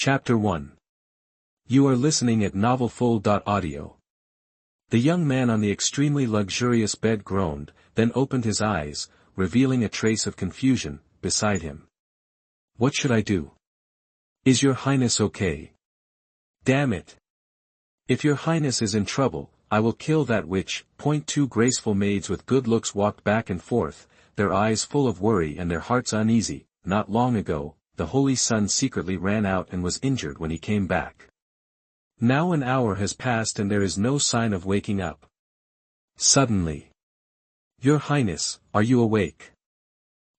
Chapter 1. You are listening at novelfull.audio. The young man on the extremely luxurious bed groaned, then opened his eyes, revealing a trace of confusion, beside him. What should I do? Is your highness okay? Damn it! If your highness is in trouble, I will kill that witch. Two graceful maids with good looks walked back and forth, their eyes full of worry and their hearts uneasy. Not long ago, the holy son secretly ran out and was injured when he came back. Now an hour has passed and there is no sign of waking up. Suddenly. Your highness, are you awake?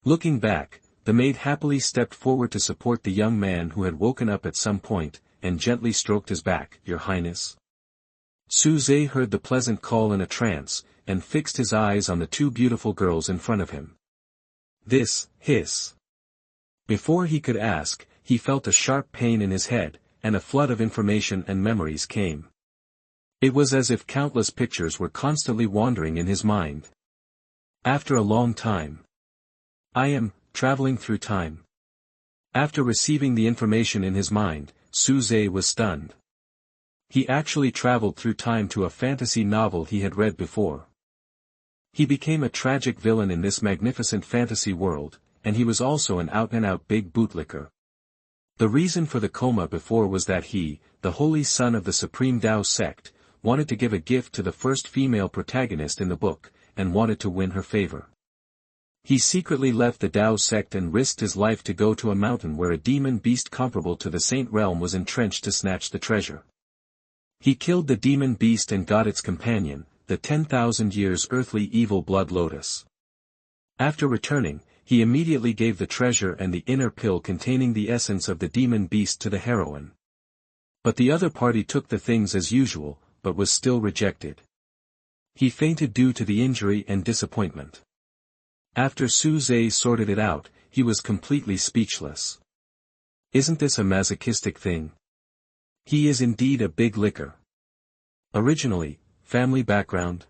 Looking back, the maid happily stepped forward to support the young man who had woken up at some point, and gently stroked his back. Your highness. Suze heard the pleasant call in a trance, and fixed his eyes on the two beautiful girls in front of him. Hiss. Before he could ask, he felt a sharp pain in his head, and a flood of information and memories came. It was as if countless pictures were constantly wandering in his mind. After a long time. I am traveling through time. After receiving the information in his mind, Suze was stunned. He actually traveled through time to a fantasy novel he had read before. He became a tragic villain in this magnificent fantasy world, and he was also an out-and-out big bootlicker. The reason for the coma before was that he, the holy son of the Supreme Tao sect, wanted to give a gift to the first female protagonist in the book, and wanted to win her favor. He secretly left the Tao sect and risked his life to go to a mountain where a demon beast comparable to the Saint Realm was entrenched to snatch the treasure. He killed the demon beast and got its companion, the 10,000 years earthly evil blood lotus. After returning, he immediately gave the treasure and the inner pill containing the essence of the demon beast to the heroine. But the other party took the things as usual, but was still rejected. He fainted due to the injury and disappointment. After Suze sorted it out, he was completely speechless. Isn't this a masochistic thing? He is indeed a big licker. Originally, family background.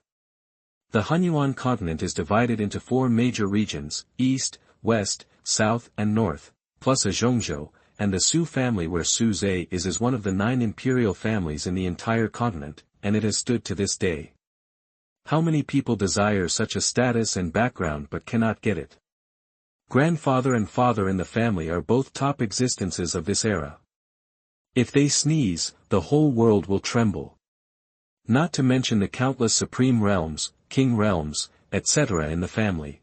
The Hunyuan continent is divided into 4 major regions, East, West, South and North, plus a Zhongzhou, and the Su family where Suze is one of the 9 imperial families in the entire continent, and it has stood to this day. How many people desire such a status and background but cannot get it? Grandfather and father in the family are both top existences of this era. If they sneeze, the whole world will tremble. Not to mention the countless supreme realms, king realms, etc. in the family.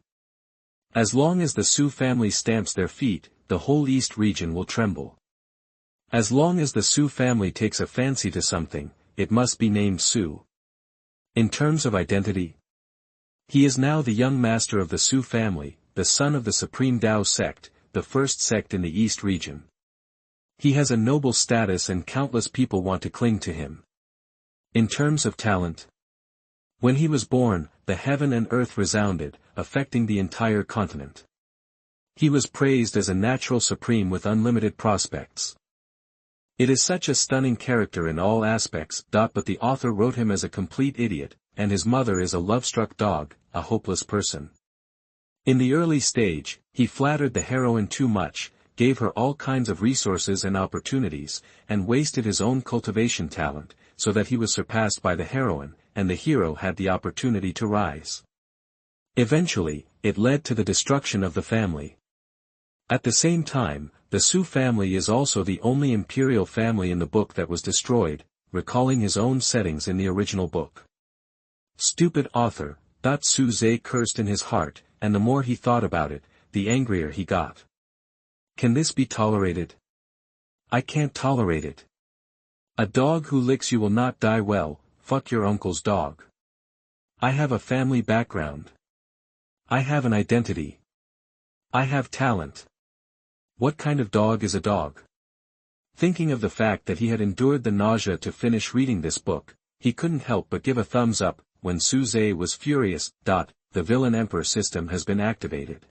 As long as the Su family stamps their feet, the whole East region will tremble. As long as the Su family takes a fancy to something, it must be named Su. In terms of identity, he is now the young master of the Su family, the son of the Supreme Tao sect, the first sect in the East region. He has a noble status and countless people want to cling to him. In terms of talent, when he was born, the heaven and earth resounded, affecting the entire continent. He was praised as a natural supreme with unlimited prospects. It is such a stunning character in all aspects. But the author wrote him as a complete idiot, and his mother is a love-struck dog, a hopeless person. In the early stage, he flattered the heroine too much, gave her all kinds of resources and opportunities, and wasted his own cultivation talent, so that he was surpassed by the heroine, and the hero had the opportunity to rise. Eventually, it led to the destruction of the family. At the same time, the Su family is also the only imperial family in the book that was destroyed, recalling his own settings in the original book. Stupid author, Suze cursed in his heart, and the more he thought about it, the angrier he got. Can this be tolerated? I can't tolerate it. A dog who licks you will not die well. Fuck your uncle's dog. I have a family background. I have an identity. I have talent. What kind of dog is a dog? Thinking of the fact that he had endured the nausea to finish reading this book, he couldn't help but give a thumbs up, when Suze was furious. The villain emperor system has been activated.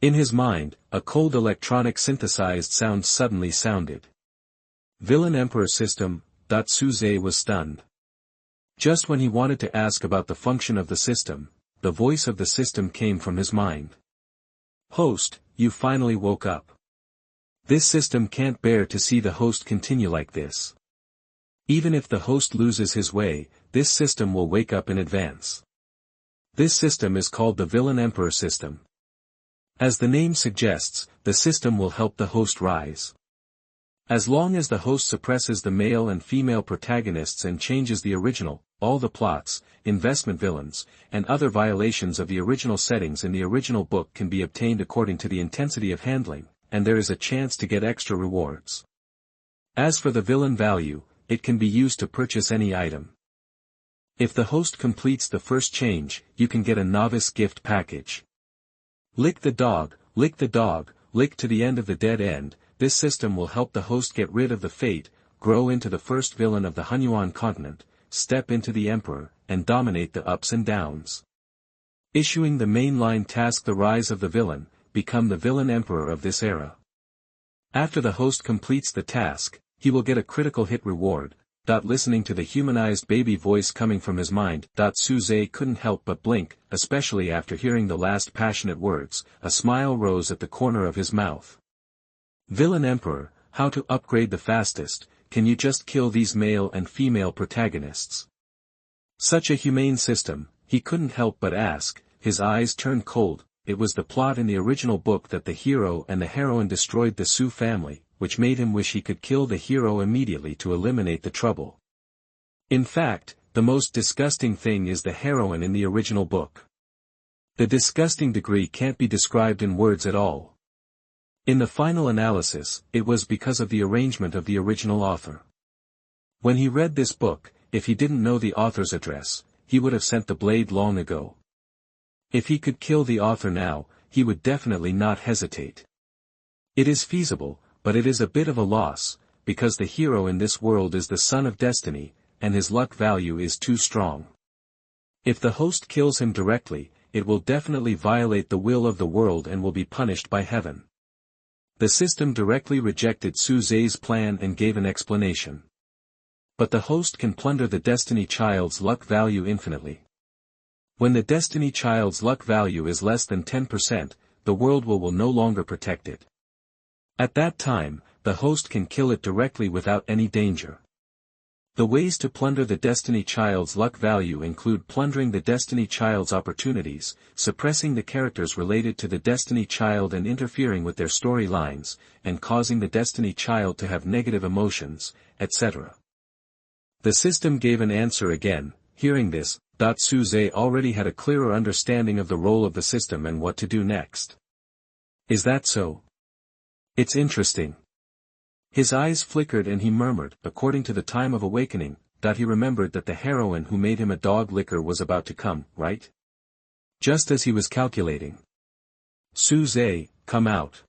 In his mind, a cold electronic synthesized sound suddenly sounded. Villain emperor system. Suze was stunned. Just when he wanted to ask about the function of the system, the voice of the system came from his mind. Host, you finally woke up. This system can't bear to see the host continue like this. Even if the host loses his way, this system will wake up in advance. This system is called the villain emperor system. As the name suggests, the system will help the host rise. As long as the host suppresses the male and female protagonists and changes the original, all the plots, investment villains, and other violations of the original settings in the original book can be obtained according to the intensity of handling, and there is a chance to get extra rewards. As for the villain value, it can be used to purchase any item. If the host completes the first change, you can get a novice gift package. Lick the dog, lick to the end of the dead end. This system will help the host get rid of the fate, grow into the first villain of the Hunyuan continent, step into the emperor, and dominate the ups and downs. Issuing the mainline task The Rise of the Villain, become the villain emperor of this era. After the host completes the task, he will get a critical hit reward. Listening to the humanized baby voice coming from his mind. Suze couldn't help but blink, especially after hearing the last passionate words. A smile rose at the corner of his mouth. Villain Emperor, how to upgrade the fastest? Can you just kill these male and female protagonists? Such a humane system, he couldn't help but ask. His eyes turned cold. It was the plot in the original book that the hero and the heroine destroyed the Su family, which made him wish he could kill the hero immediately to eliminate the trouble. In fact, the most disgusting thing is the heroine in the original book. The disgusting degree can't be described in words at all. In the final analysis, it was because of the arrangement of the original author. When he read this book, if he didn't know the author's address, he would have sent the blade long ago. If he could kill the author now, he would definitely not hesitate. It is feasible, but it is a bit of a loss, because the hero in this world is the son of destiny, and his luck value is too strong. If the host kills him directly, it will definitely violate the will of the world and will be punished by heaven. The system directly rejected Suze's plan and gave an explanation. But the host can plunder the Destiny Child's luck value infinitely. When the Destiny Child's luck value is less than 10%, the world will no longer protect it. At that time, the host can kill it directly without any danger. The ways to plunder the Destiny Child's luck value include plundering the Destiny Child's opportunities, suppressing the characters related to the Destiny Child and interfering with their storylines, and causing the Destiny Child to have negative emotions, etc. The system gave an answer again. Hearing this, Suze already had a clearer understanding of the role of the system and what to do next. Is that so? It's interesting. His eyes flickered and he murmured, according to the time of awakening, that he remembered that the heroine who made him a dog licker was about to come, right? Just as he was calculating. Suze, come out.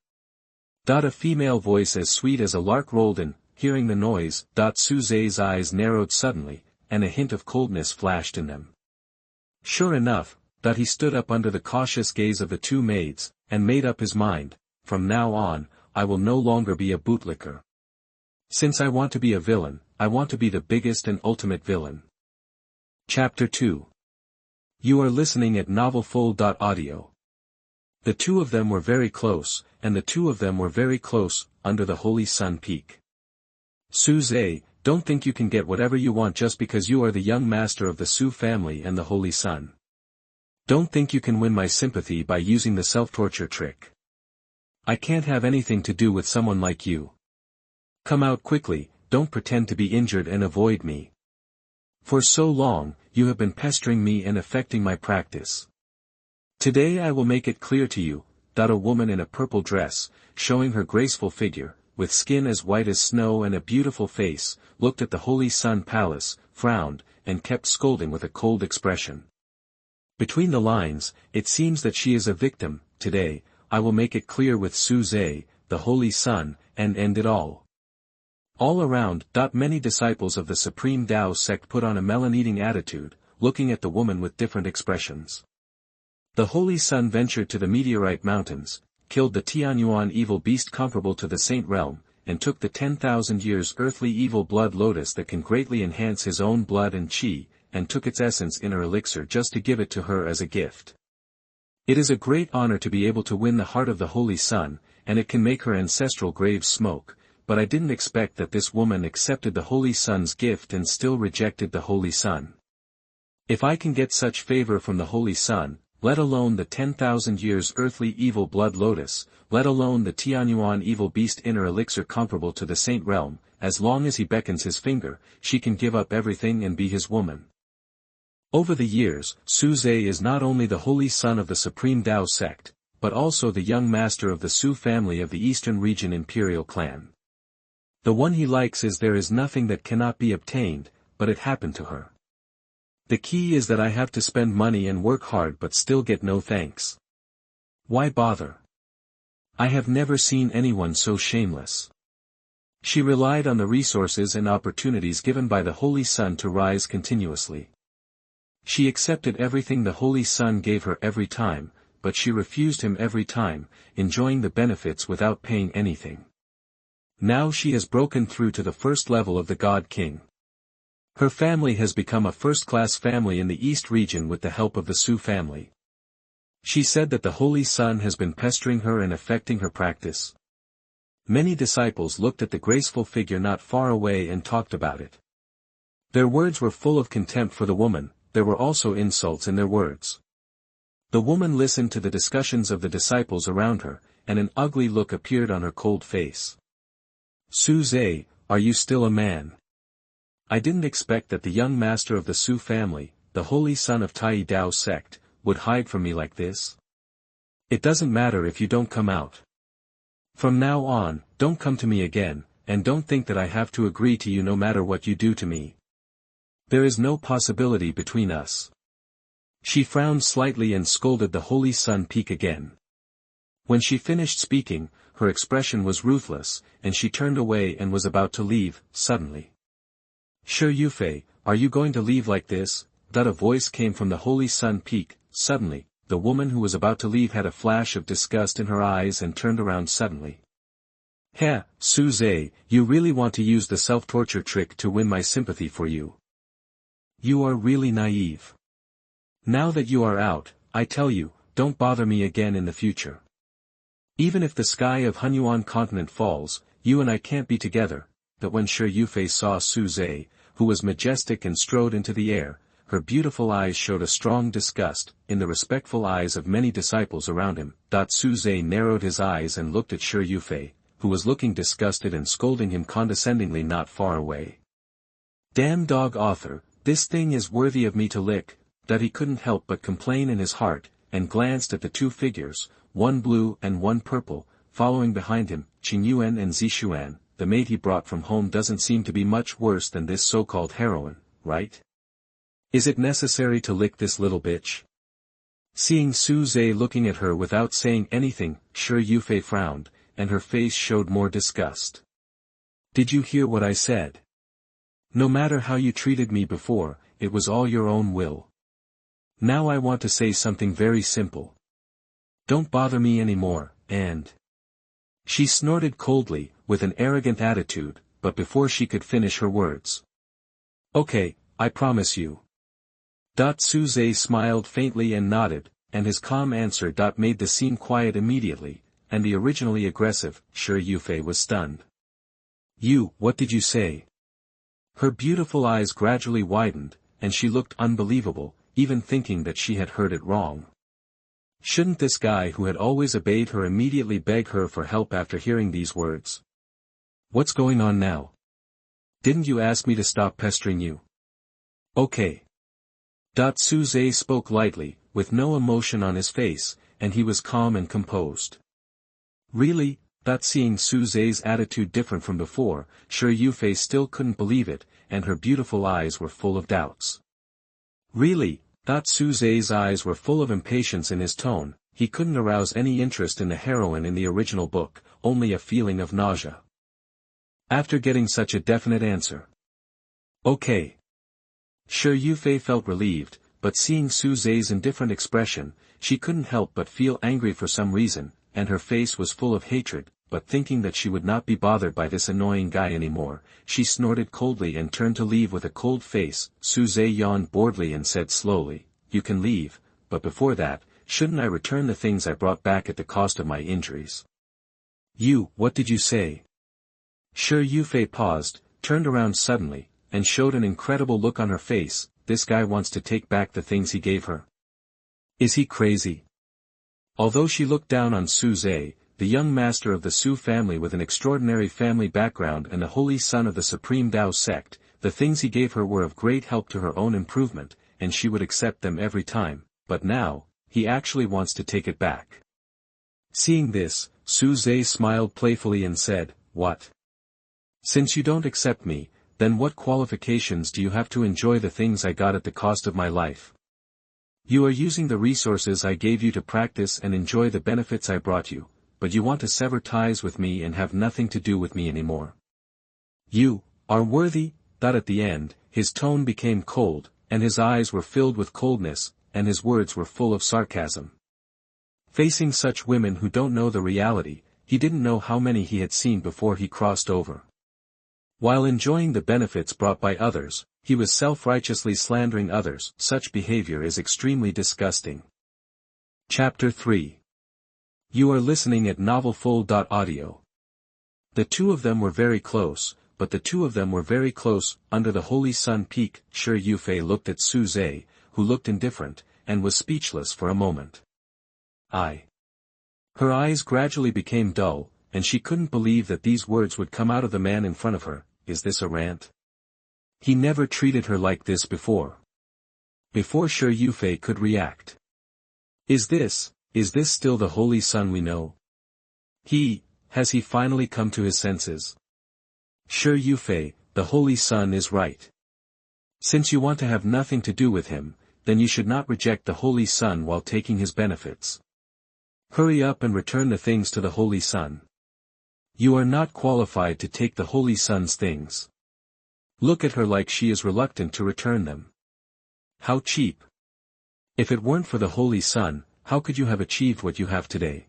A female voice as sweet as a lark rolled in. Hearing the noise, Suze's eyes narrowed suddenly, and a hint of coldness flashed in them. Sure enough, he stood up under the cautious gaze of the two maids, and made up his mind, from now on, I will no longer be a bootlicker. Since I want to be a villain, I want to be the biggest and ultimate villain. Chapter 2. You are listening at novelfull.audio. The two of them were very close, and the two of them were very close, under the Holy Sun Peak. Suze, don't think you can get whatever you want just because you are the young master of the Su family and the Holy Sun. Don't think you can win my sympathy by using the self-torture trick. I can't have anything to do with someone like you. Come out quickly, don't pretend to be injured and avoid me. For so long, you have been pestering me and affecting my practice. Today I will make it clear to you, that a woman in a purple dress, showing her graceful figure, with skin as white as snow and a beautiful face, looked at the Holy Sun Palace, frowned, and kept scolding with a cold expression. Between the lines, it seems that she is a victim. Today, I will make it clear with Suze, the Holy Sun, and end it all. All around, many disciples of the Supreme Tao sect put on a melon-eating attitude, looking at the woman with different expressions. The Holy Sun ventured to the Meteorite Mountains, killed the Tianyuan evil beast comparable to the Saint Realm, and took the 10,000 years earthly evil blood lotus that can greatly enhance his own blood and chi, and took its essence inner elixir just to give it to her as a gift. It is a great honor to be able to win the heart of the Holy Sun, and it can make her ancestral graves smoke, but I didn't expect that this woman accepted the Holy Sun's gift and still rejected the Holy Sun. If I can get such favor from the Holy Sun, let alone the 10,000 years earthly evil blood lotus, let alone the Tianyuan evil beast inner elixir comparable to the saint realm, as long as he beckons his finger, she can give up everything and be his woman. Over the years, Su Zhe is not only the holy son of the supreme Tao sect, but also the young master of the Su family of the Eastern Region Imperial clan. The one he likes is there is nothing that cannot be obtained, but it happened to her. The key is that I have to spend money and work hard but still get no thanks. Why bother? I have never seen anyone so shameless. She relied on the resources and opportunities given by the Holy Sun to rise continuously. She accepted everything the Holy Sun gave her every time, but she refused him every time, enjoying the benefits without paying anything. Now she has broken through to the first level of the God King. Her family has become a first-class family in the East region with the help of the Su family. She said that the Holy Sun has been pestering her and affecting her practice. Many disciples looked at the graceful figure not far away and talked about it. Their words were full of contempt for the woman, there were also insults in their words. The woman listened to the discussions of the disciples around her, and an ugly look appeared on her cold face. Su Zhe, are you still a man? I didn't expect that the young master of the Su family, the holy son of Tai Dao sect, would hide from me like this. It doesn't matter if you don't come out. From now on, don't come to me again, and don't think that I have to agree to you no matter what you do to me. There is no possibility between us. She frowned slightly and scolded the Holy Sun Peak again. When she finished speaking, her expression was ruthless, and she turned away and was about to leave, suddenly. Shi Yufei, are you going to leave like this? That a voice came from the Holy Sun Peak. Suddenly, the woman who was about to leave had a flash of disgust in her eyes and turned around suddenly. Heh, Su Zhe, you really want to use the self-torture trick to win my sympathy for you. You are really naive. Now that you are out, I tell you, don't bother me again in the future. Even if the sky of Hunyuan continent falls, you and I can't be together. But when Shi Yufei saw Su Zhe, who was majestic and strode into the air, her beautiful eyes showed a strong disgust, in the respectful eyes of many disciples around him. Su Zhe narrowed his eyes and looked at Shi Yufei, who was looking disgusted and scolding him condescendingly not far away. Damn dog author, this thing is worthy of me to lick, that he couldn't help but complain in his heart, and glanced at the two figures, one blue and one purple, following behind him, Qingyuan and Zixuan. The maid he brought from home doesn't seem to be much worse than this so-called heroine, right? Is it necessary to lick this little bitch? Seeing Su Zhe looking at her without saying anything, Shi Yufei frowned, and her face showed more disgust. Did you hear what I said? No matter how you treated me before, it was all your own will. Now I want to say something very simple. Don't bother me anymore, and... She snorted coldly, with an arrogant attitude, but before she could finish her words. Okay, I promise you. Su Zhe smiled faintly and nodded, and his calm answer made the scene quiet immediately, and the originally aggressive, Shi Yufei was stunned. You, what did you say? Her beautiful eyes gradually widened, and she looked unbelievable, even thinking that she had heard it wrong. Shouldn't this guy who had always obeyed her immediately beg her for help after hearing these words? What's going on now? Didn't you ask me to stop pestering you? Okay. Su Zhe spoke lightly, with no emotion on his face, and he was calm and composed. Really? Seeing Su Zhe's attitude different from before, Shi Yufei still couldn't believe it, and her beautiful eyes were full of doubts. Really? Su Zhe's eyes were full of impatience in his tone. He couldn't arouse any interest in the heroine in the original book, only a feeling of nausea. After getting such a definite answer. Okay. Shi Yufei felt relieved, but seeing Su Zhe's indifferent expression, she couldn't help but feel angry for some reason, and her face was full of hatred, but thinking that she would not be bothered by this annoying guy anymore, she snorted coldly and turned to leave with a cold face. Su Zhe yawned boredly and said slowly, You can leave, but before that, shouldn't I return the things I brought back at the cost of my injuries? What did you say? Shi Yufei paused, turned around suddenly, and showed an incredible look on her face. This guy wants to take back the things he gave her. Is he crazy? Although she looked down on Su Zhe, the young master of the Su family with an extraordinary family background and the holy son of the Supreme Tao sect, the things he gave her were of great help to her own improvement, and she would accept them every time, but now, he actually wants to take it back. Seeing this, Su Zhe smiled playfully and said, "What? Since you don't accept me, then what qualifications do you have to enjoy the things I got at the cost of my life? You are using the resources I gave you to practice and enjoy the benefits I brought you, but you want to sever ties with me and have nothing to do with me anymore. You are worthy." At the end, his tone became cold, and his eyes were filled with coldness, and his words were full of sarcasm. Facing such women who don't know the reality, he didn't know how many he had seen before he crossed over. While enjoying the benefits brought by others, he was self-righteously slandering others. Such behavior is extremely disgusting. Chapter 3. You are listening at novelfull.audio. The two of them were very close, but the two of them were very close. Under the holy sun peak, Shi Yufei looked at Su Zhe, who looked indifferent, and was speechless for a moment. Her eyes gradually became dull, and she couldn't believe that these words would come out of the man in front of her. Is this a rant? He never treated her like this before. Before Shi Yufei could react. Is this still the holy sun we know? Has he finally come to his senses? Shi Yufei, the holy sun is right. Since you want to have nothing to do with him, then you should not reject the holy sun while taking his benefits. Hurry up and return the things to the holy sun. You are not qualified to take the holy sun's things. Look at her like she is reluctant to return them. How cheap. If it weren't for the holy sun, how could you have achieved what you have today?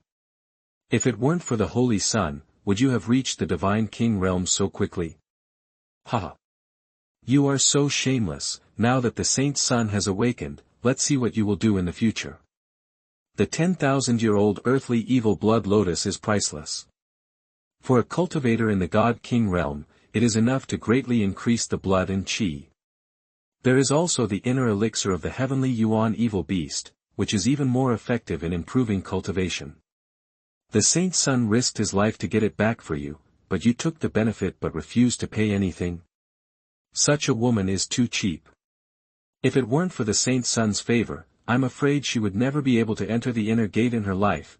If it weren't for the holy sun, would you have reached the divine king realm so quickly? Ha! You are so shameless. Now that the saint sun has awakened, let's see what you will do in the future. The 10,000-year-old earthly evil blood lotus is priceless. For a cultivator in the God-King realm, it is enough to greatly increase the blood and chi. There is also the inner elixir of the heavenly yuan evil beast, which is even more effective in improving cultivation. The saint sun risked his life to get it back for you, but you took the benefit but refused to pay anything. Such a woman is too cheap. If it weren't for the saint sun's favor, I'm afraid she would never be able to enter the inner gate in her life.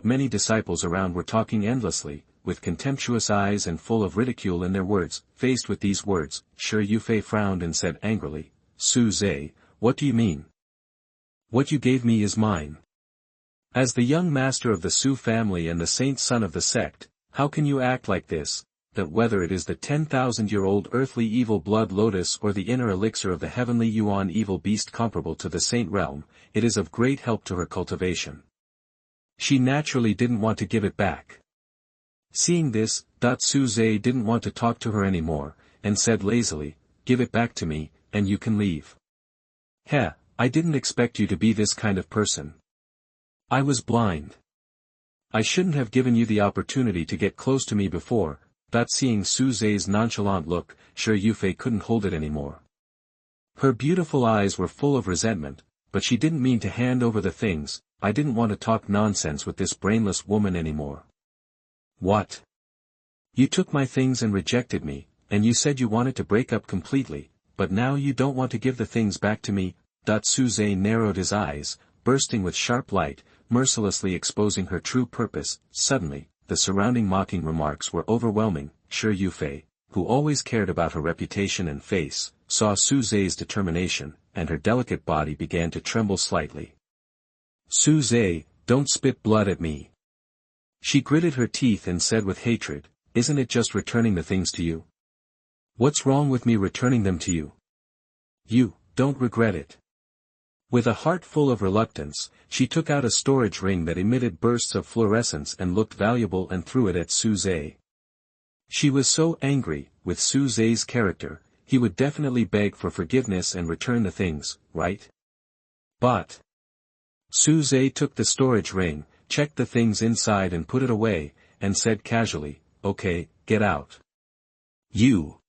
Many disciples around were talking endlessly, with contemptuous eyes and full of ridicule in their words. Faced with these words, Shi Yufei frowned and said angrily, "Su Zhe, what do you mean? What you gave me is mine. As the young master of the Su family and the saint son of the sect, how can you act like this? That whether it is the 10,000-year-old earthly evil blood lotus or the inner elixir of the heavenly yuan evil beast comparable to the saint realm, it is of great help to her cultivation. She naturally didn't want to give it back." Seeing this, Su Zhe didn't want to talk to her anymore, and said lazily, "Give it back to me, and you can leave." I didn't expect you to be this kind of person. I was blind. I shouldn't have given you the opportunity to get close to me before. Seeing Su Zhe's nonchalant look, Shi Yufei couldn't hold it anymore. Her beautiful eyes were full of resentment, but she didn't mean to hand over the things. I didn't want to talk nonsense with this brainless woman anymore. What? You took my things and rejected me, and you said you wanted to break up completely, but now you don't want to give the things back to me. Su Zhe narrowed his eyes, bursting with sharp light, mercilessly exposing her true purpose. Suddenly, the surrounding mocking remarks were overwhelming. Shi Yufei, who always cared about her reputation and face, saw Su Zhe's determination, and her delicate body began to tremble slightly. "Su Zhe, don't spit blood at me." She gritted her teeth and said with hatred, "Isn't it just returning the things to you? What's wrong with me returning them to you? You don't regret it." With a heart full of reluctance, she took out a storage ring that emitted bursts of fluorescence and looked valuable and threw it at Su Zhe. She was so angry with Su Zhe's character. He would definitely beg for forgiveness and return the things, right? But Su Zhe took the storage ring, checked the things inside and put it away, and said casually, "Okay, get out." "You."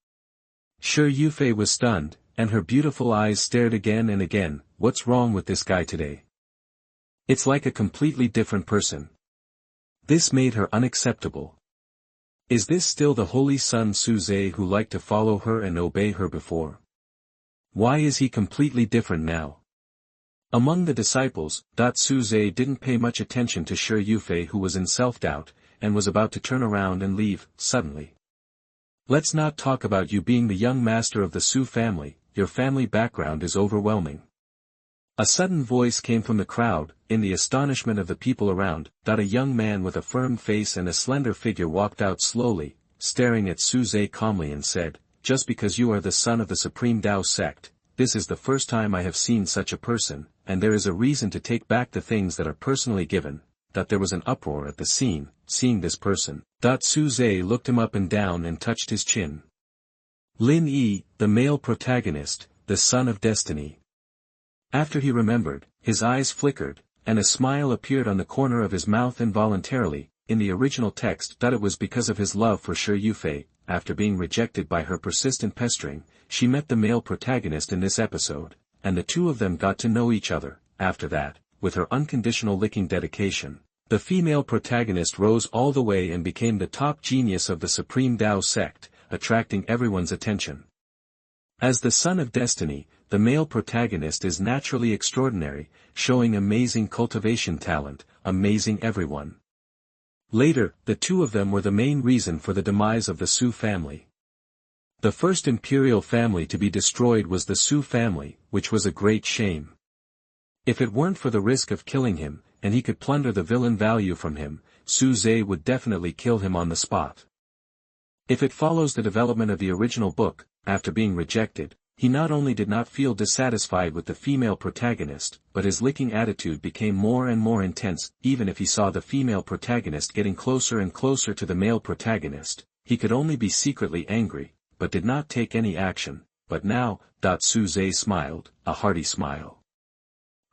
Sure Yufei was stunned, and her beautiful eyes stared again and again. "What's wrong with this guy today? It's like a completely different person." This made her unacceptable. Is this still the holy son Suze who liked to follow her and obey her before? Why is he completely different now? Among the disciples, Suze didn't pay much attention to Shi Yufei, who was in self-doubt, and was about to turn around and leave, suddenly. "Let's not talk about you being the young master of the Su family, your family background is overwhelming." A sudden voice came from the crowd. In the astonishment of the people around, a young man with a firm face and a slender figure walked out slowly, staring at Suze calmly and said, "Just because you are the son of the Supreme Tao sect, this is the first time I have seen such a person, and there is a reason to take back the things that are personally given." There was an uproar at the scene, seeing this person. Suze looked him up and down and touched his chin. Lin Yi, the male protagonist, the son of destiny. After he remembered, his eyes flickered, and a smile appeared on the corner of his mouth involuntarily. In the original text, it was because of his love for Shi Yufei. After being rejected by her persistent pestering, she met the male protagonist in this episode, and the two of them got to know each other. After that, with her unconditional licking dedication, the female protagonist rose all the way and became the top genius of the Supreme Tao sect, attracting everyone's attention. As the son of destiny, the male protagonist is naturally extraordinary, showing amazing cultivation talent, amazing everyone. Later, the two of them were the main reason for the demise of the Su family. The first imperial family to be destroyed was the Su family, which was a great shame. If it weren't for the risk of killing him, and he could plunder the villain value from him, Suze would definitely kill him on the spot. If it follows the development of the original book, after being rejected, he not only did not feel dissatisfied with the female protagonist, but his licking attitude became more and more intense. Even if he saw the female protagonist getting closer and closer to the male protagonist, he could only be secretly angry, but did not take any action. But now, Suze smiled, a hearty smile.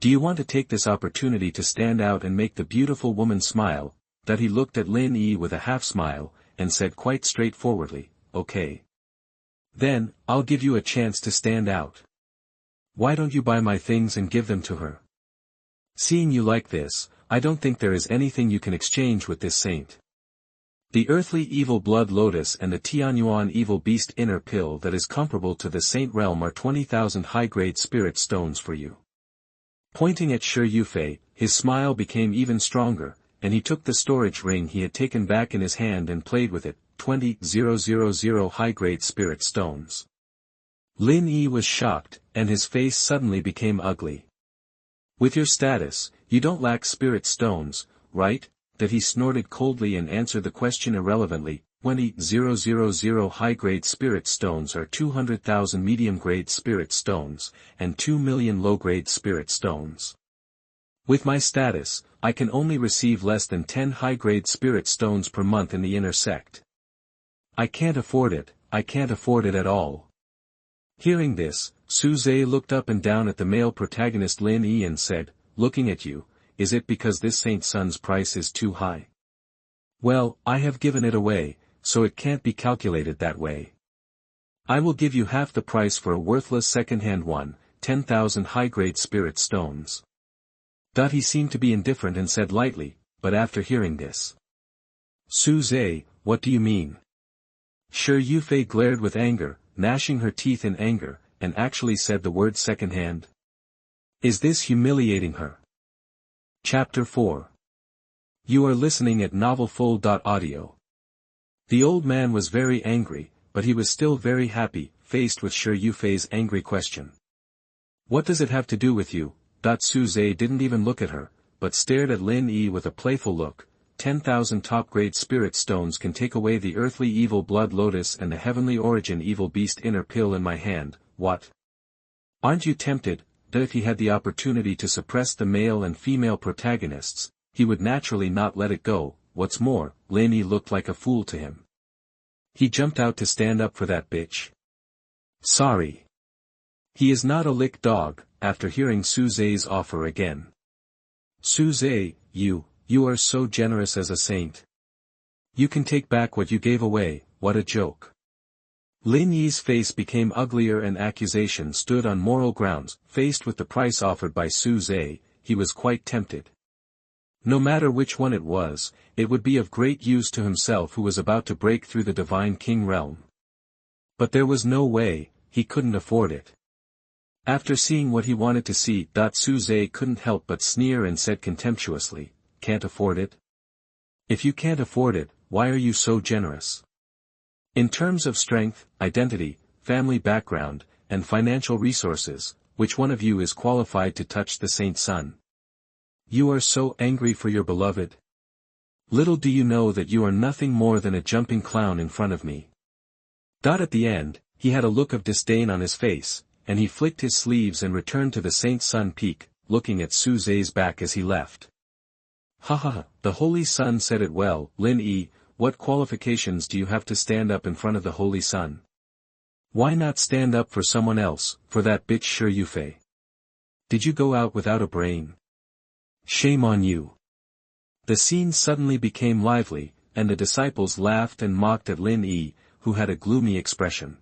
"Do you want to take this opportunity to stand out and make the beautiful woman smile?" He looked at Lin Yi with a half-smile, and said quite straightforwardly, "Okay. Then, I'll give you a chance to stand out. Why don't you buy my things and give them to her? Seeing you like this, I don't think there is anything you can exchange with this saint. The earthly evil blood lotus and the Tianyuan evil beast inner pill that is comparable to the saint realm are 20,000 high-grade spirit stones for you." Pointing at Shi Yufei, his smile became even stronger, and he took the storage ring he had taken back in his hand and played with it. 20,000 high-grade spirit stones. Lin Yi was shocked, and his face suddenly became ugly. "With your status, you don't lack spirit stones, right?" He snorted coldly and answered the question irrelevantly. 20,000 high-grade spirit stones are 200,000 medium-grade spirit stones, and 2 million low-grade spirit stones. With my status, I can only receive less than 10 high-grade spirit stones per month in the inner sect. I can't afford it, I can't afford it at all." Hearing this, Suze looked up and down at the male protagonist Lin Yi and said, "Looking at you, is it because this saint's son's price is too high? Well, I have given it away, so it can't be calculated that way. I will give you half the price for a worthless second-hand one, 10,000 high-grade spirit stones." He seemed to be indifferent and said lightly, "But after hearing this." "Suze, what do you mean?" Shi Yufei glared with anger, gnashing her teeth in anger, and actually said the word second-hand. Is this humiliating her? Chapter 4. You are listening at novelfull.audio. The old man was very angry, but he was still very happy, faced with Shi Yufei's angry question. "What does it have to do with you?" Suze didn't even look at her, but stared at Lin Yi with a playful look. 10,000 top-grade spirit stones can take away the earthly evil blood lotus and the heavenly origin evil beast inner pill in my hand. What? Aren't you tempted? If he had the opportunity to suppress the male and female protagonists, he would naturally not let it go. What's more, Lin Yi looked like a fool to him. He jumped out to stand up for that bitch. Sorry. He is not a lick dog. After hearing Suze's offer again. Suze, you are so generous as a saint. You can take back what you gave away, what a joke. Lin Yi's face became uglier and accusation stood on moral grounds. Faced with the price offered by Su Zhe, he was quite tempted. No matter which one it would be of great use to himself who was about to break through the Divine King realm. But there was no way, he couldn't afford it. After seeing what he wanted to see, Su Zhe couldn't help but sneer and said contemptuously, "Can't afford it? If you can't afford it, why are you so generous? In terms of strength, identity, family background, and financial resources, which one of you is qualified to touch the Saint Son? You are so angry for your beloved? Little do you know that you are nothing more than a jumping clown in front of me." At the end, he had a look of disdain on his face, and he flicked his sleeves and returned to the Saint Sun Peak, looking at Su Zhe's back as he left. "Ha ha ha, the Holy Sun said it well, Lin Yi, what qualifications do you have to stand up in front of the Holy Sun? Why not stand up for someone else, for that bitch Shi Yufei? Did you go out without a brain? Shame on you." The scene suddenly became lively, and the disciples laughed and mocked at Lin Yi, who had a gloomy expression.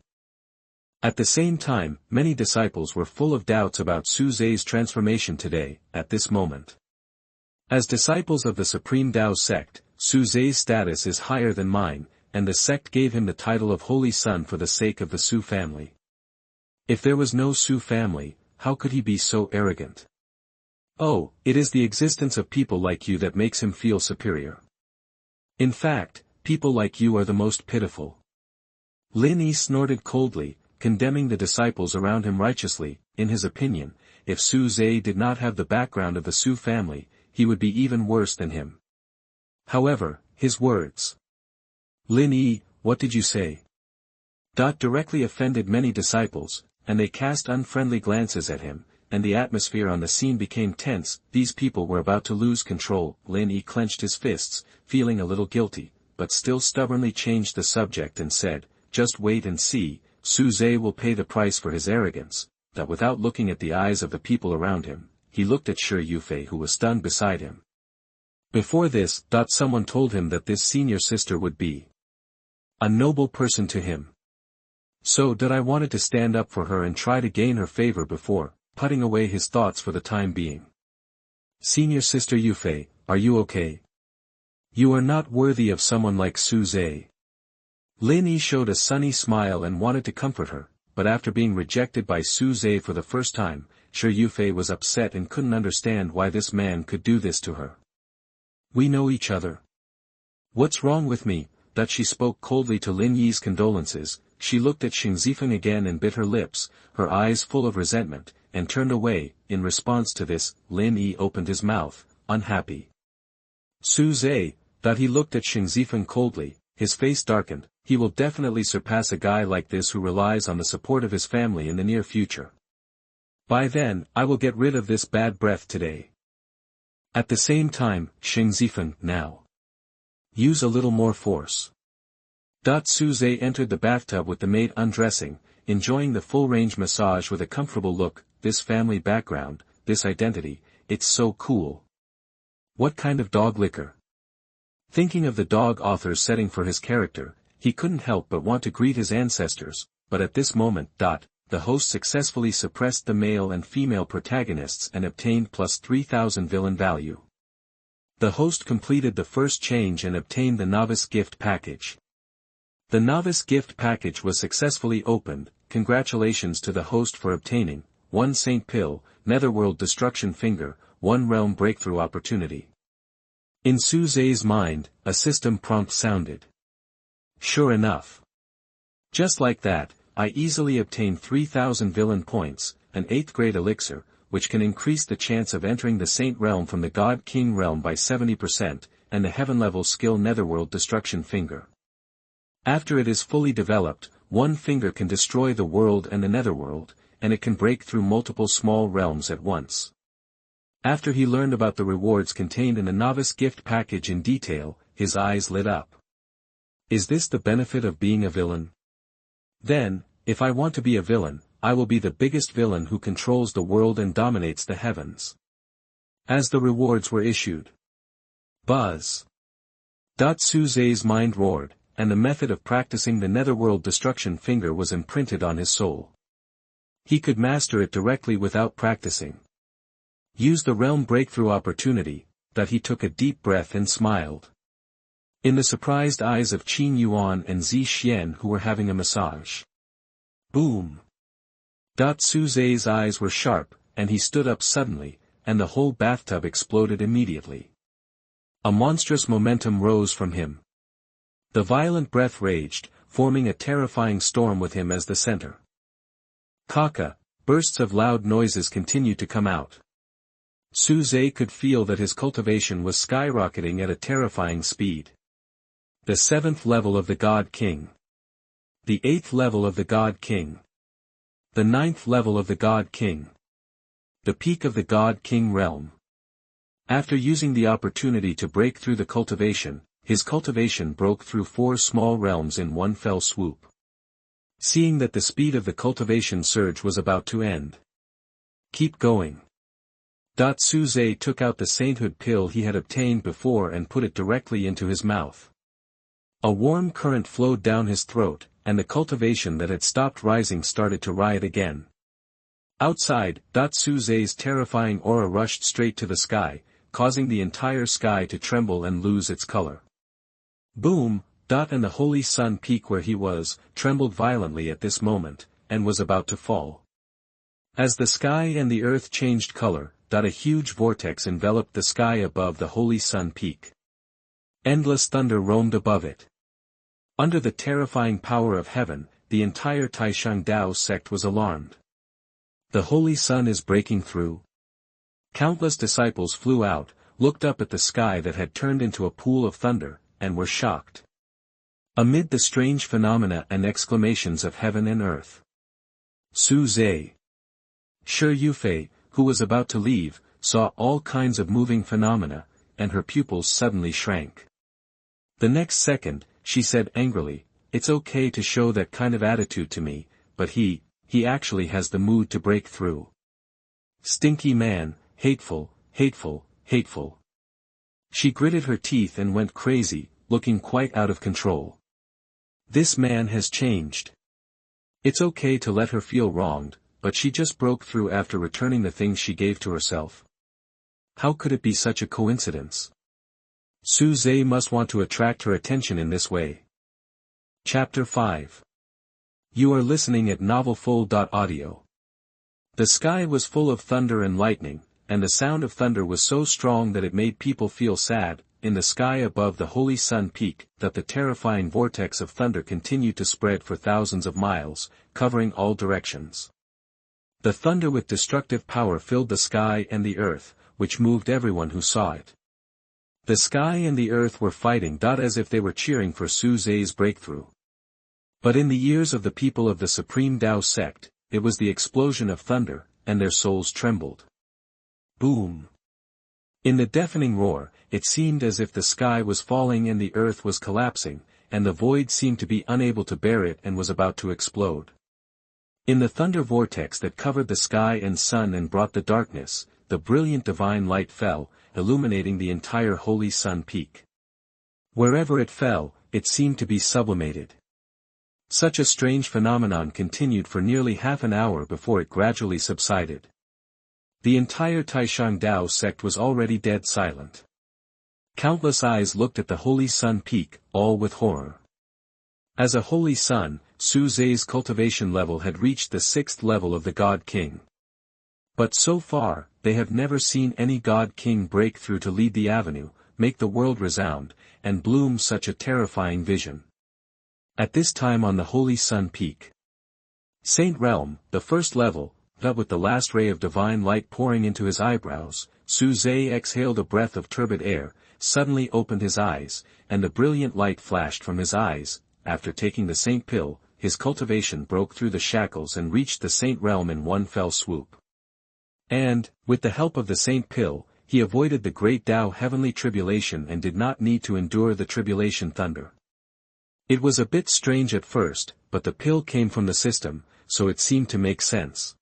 At the same time, many disciples were full of doubts about Su Zhe's transformation today, at this moment. As disciples of the Supreme Tao sect, Su Zhe's status is higher than mine, and the sect gave him the title of Holy Son for the sake of the Su family. If there was no Su family, how could he be so arrogant? Oh, it is the existence of people like you that makes him feel superior. In fact, people like you are the most pitiful. Lin Yi snorted coldly, condemning the disciples around him righteously. In his opinion, if Su Zhe did not have the background of the Su family, he would be even worse than him. However, his words. "Lin Yi, what did you say?" Directly offended many disciples, and they cast unfriendly glances at him, and the atmosphere on the scene became tense. These people were about to lose control. Lin Yi clenched his fists, feeling a little guilty, but still stubbornly changed the subject and said, "Just wait and see, Su Zhe will pay the price for his arrogance." Without looking at the eyes of the people around him, he looked at Shi Yufei who was stunned beside him. Before this, someone told him that this senior sister would be a noble person to him. So I wanted to stand up for her and try to gain her favor before putting away his thoughts for the time being. "Senior sister Yufei, are you okay? You are not worthy of someone like Su Zhe." Lin Yi showed a sunny smile and wanted to comfort her, but after being rejected by Su Zhe for the first time, Shi Yufei was upset and couldn't understand why this man could do this to her. "We know each other. What's wrong with me?" She spoke coldly to Lin Yi's condolences. She looked at Xing Zifeng again and bit her lips, her eyes full of resentment, and turned away. In response to this, Lin Yi opened his mouth, unhappy. "Su Zhe," he looked at Xing Zifeng coldly, his face darkened. "He will definitely surpass a guy like this who relies on the support of his family in the near future. By then, I will get rid of this bad breath today. At the same time, Xing Zifeng, now. Use a little more force." Su Zhe entered the bathtub with the maid undressing, enjoying the full-range massage with a comfortable look. "This family background, this identity, it's so cool. What kind of dog licker?" Thinking of the dog author's setting for his character, he couldn't help but want to greet his ancestors, but at this moment, the host successfully suppressed the male and female protagonists and obtained plus 3,000 villain value. The host completed the first change and obtained the novice gift package. The novice gift package was successfully opened. Congratulations to the host for obtaining 1 Saint Pill, Netherworld Destruction Finger, 1 Realm Breakthrough Opportunity. In Su Zhe's mind, a system prompt sounded. Sure enough. Just like that, I easily obtain 3,000 villain points, an 8th grade elixir, which can increase the chance of entering the Saint Realm from the God King Realm by 70%, and the Heaven-level skill Netherworld Destruction Finger. After it is fully developed, one finger can destroy the world and the Netherworld, and it can break through multiple small realms at once. After he learned about the rewards contained in the novice gift package in detail, his eyes lit up. Is this the benefit of being a villain? Then, if I want to be a villain, I will be the biggest villain who controls the world and dominates the heavens. As the rewards were issued. Buzz. Suze's mind roared, and the method of practicing the netherworld destruction finger was imprinted on his soul. He could master it directly without practicing. Use the realm breakthrough opportunity, that he took a deep breath and smiled. In the surprised eyes of Qin Yuan and Zi Xian who were having a massage. Boom! Suze's eyes were sharp, and he stood up suddenly, and the whole bathtub exploded immediately. A monstrous momentum rose from him. The violent breath raged, forming a terrifying storm with him as the center. Kaka, bursts of loud noises continued to come out. Suze could feel that his cultivation was skyrocketing at a terrifying speed. The 7th level of the God King. The 8th level of the God King. The 9th level of the God King. The peak of the God King realm. After using the opportunity to break through the cultivation, his cultivation broke through 4 small realms in one fell swoop. Seeing that the speed of the cultivation surge was about to end. Keep going. Suze took out the sainthood pill he had obtained before and put it directly into his mouth. A warm current flowed down his throat, and the cultivation that had stopped rising started to riot again. Outside, Suze's terrifying aura rushed straight to the sky, causing the entire sky to tremble and lose its color. Boom! And the holy sun peak where he was, trembled violently at this moment, and was about to fall. As the sky and the earth changed color, a huge vortex enveloped the sky above the holy sun peak. Endless thunder roamed above it. Under the terrifying power of heaven, the entire Taishang Dao sect was alarmed. The holy sun is breaking through. Countless disciples flew out, looked up at the sky that had turned into a pool of thunder, and were shocked. Amid the strange phenomena and exclamations of heaven and earth, Suze, Shi Yufei, who was about to leave, saw all kinds of moving phenomena, and her pupils suddenly shrank. The next second, she said angrily, "It's okay to show that kind of attitude to me, but he actually has the mood to break through. Stinky man, hateful, hateful, hateful." She gritted her teeth and went crazy, looking quite out of control. This man has changed. It's okay to let her feel wronged, but she just broke through after returning the things she gave to herself. How could it be such a coincidence? Suze must want to attract her attention in this way. Chapter 5. You are listening at novelfull.audio. The sky was full of thunder and lightning, and the sound of thunder was so strong that it made people feel sad. In the sky above the holy sun peak, that the terrifying vortex of thunder continued to spread for thousands of miles, covering all directions. The thunder with destructive power filled the sky and the earth, which moved everyone who saw it. The sky and the earth were fighting as if they were cheering for Suze's breakthrough. But in the ears of the people of the Supreme Dao sect, it was the explosion of thunder, and their souls trembled. Boom! In the deafening roar, it seemed as if the sky was falling and the earth was collapsing, and the void seemed to be unable to bear it and was about to explode. In the thunder vortex that covered the sky and sun and brought the darkness, the brilliant divine light fell, illuminating the entire holy sun peak. Wherever it fell, it seemed to be sublimated. Such a strange phenomenon continued for nearly half an hour before it gradually subsided. The entire Taishang Dao sect was already dead silent. Countless eyes looked at the holy sun peak, all with horror. As a holy sun, Suze's cultivation level had reached the 6th level of the God King. But so far, they have never seen any God King break through to lead the avenue, make the world resound, and bloom such a terrifying vision. At this time on the holy sun peak, Saint Realm, the 1st level, with the last ray of divine light pouring into his eyebrows, Suze exhaled a breath of turbid air, suddenly opened his eyes, and the brilliant light flashed from his eyes. After taking the saint pill, his cultivation broke through the shackles and reached the saint realm in one fell swoop. And, with the help of the saint pill, he avoided the great Tao heavenly tribulation and did not need to endure the tribulation thunder. It was a bit strange at first, but the pill came from the system, so it seemed to make sense.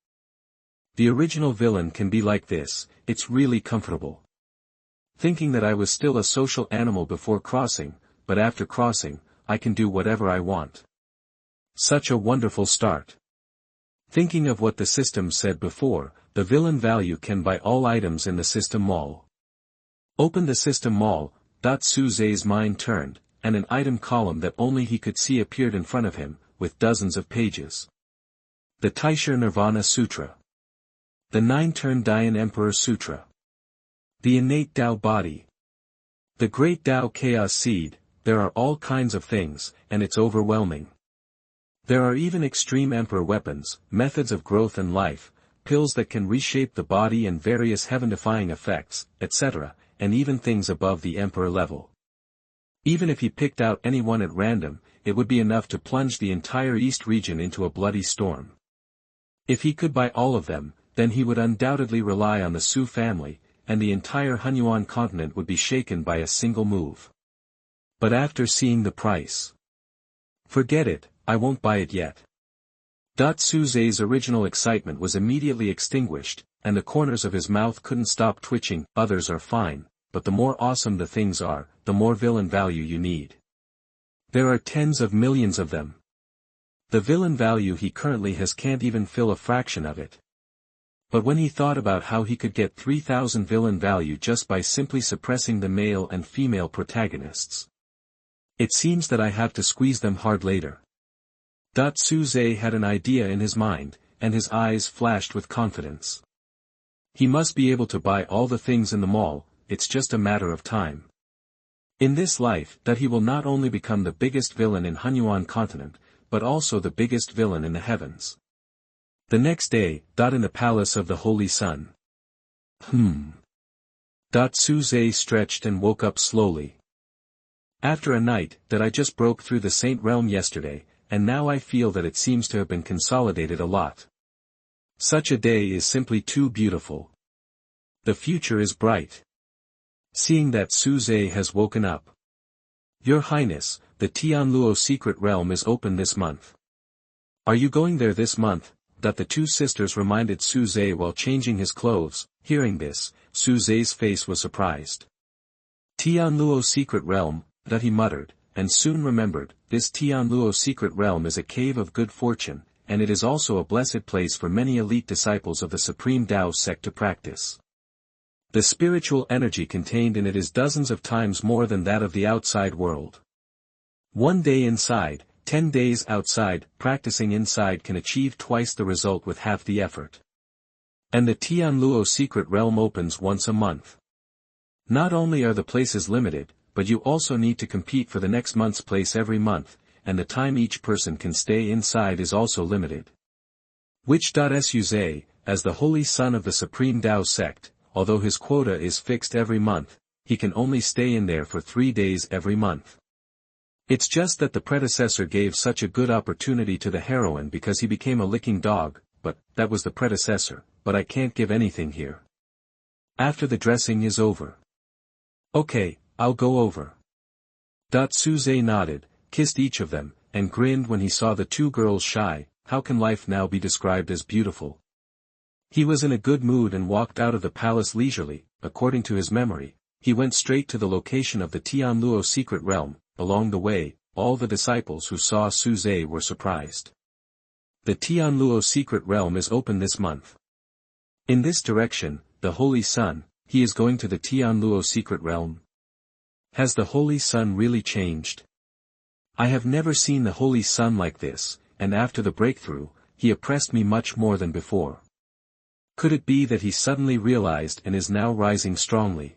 The original villain can be like this, it's really comfortable. Thinking that I was still a social animal before crossing, but after crossing, I can do whatever I want. Such a wonderful start. Thinking of what the system said before, the villain value can buy all items in the system mall. Open the system mall. Suze's mind turned, and an item column that only he could see appeared in front of him, with dozens of pages. The Taisha Nirvana Sutra. The Nine-Turn Dayan Emperor Sutra. The Innate Tao Body. The Great Tao Chaos Seed. There are all kinds of things, and it's overwhelming. There are even extreme emperor weapons, methods of growth and life, pills that can reshape the body and various heaven-defying effects, etc., and even things above the emperor level. Even if he picked out any one at random, it would be enough to plunge the entire East region into a bloody storm. If he could buy all of them, then he would undoubtedly rely on the Su family, and the entire Hunyuan continent would be shaken by a single move. But after seeing the price, forget it, I won't buy it yet. Suze's original excitement was immediately extinguished, and the corners of his mouth couldn't stop twitching. Others are fine, but the more awesome the things are, the more villain value you need. There are tens of millions of them. The villain value he currently has can't even fill a fraction of it. But when he thought about how he could get 3,000 villain value just by simply suppressing the male and female protagonists, it seems that I have to squeeze them hard later. Suze had an idea in his mind, and his eyes flashed with confidence. He must be able to buy all the things in the mall, it's just a matter of time. In this life, that he will not only become the biggest villain in Hunyuan continent, but also the biggest villain in the heavens. The next day, in the palace of the Holy Sun. Suze stretched and woke up slowly. After a night, that I just broke through the Saint Realm yesterday, and now I feel that it seems to have been consolidated a lot. Such a day is simply too beautiful. The future is bright. Seeing that Suze has woken up. Your Highness, the Tianluo secret realm is open this month. Are you going there this month? The two sisters reminded Suze while changing his clothes. Hearing this, Suze's face was surprised. Tianluo secret realm, that he muttered, and soon remembered, this Tianluo secret realm is a cave of good fortune, and it is also a blessed place for many elite disciples of the Supreme Tao sect to practice. The spiritual energy contained in it is dozens of times more than that of the outside world. 1 day inside, 10 days outside. Practicing inside can achieve twice the result with half the effort. And the Tianluo secret realm opens once a month. Not only are the places limited, but you also need to compete for the next month's place every month, and the time each person can stay inside is also limited. Suze, as the holy son of the Supreme Tao sect, although his quota is fixed every month, he can only stay in there for 3 days every month. It's just that the predecessor gave such a good opportunity to the heroine because he became a licking dog, but that was the predecessor, but I can't give anything here. After the dressing is over. Okay, I'll go over. Suze nodded, kissed each of them, and grinned when he saw the 2 girls shy. How can life now be described as beautiful? He was in a good mood and walked out of the palace leisurely. According to his memory, he went straight to the location of the Tianluo secret realm. Along the way, all the disciples who saw Suze were surprised. The Tianluo secret realm is open this month. In this direction, the Holy Sun, he is going to the Tianluo secret realm. Has the Holy Sun really changed? I have never seen the Holy Sun like this, and after the breakthrough, he oppressed me much more than before. Could it be that he suddenly realized and is now rising strongly?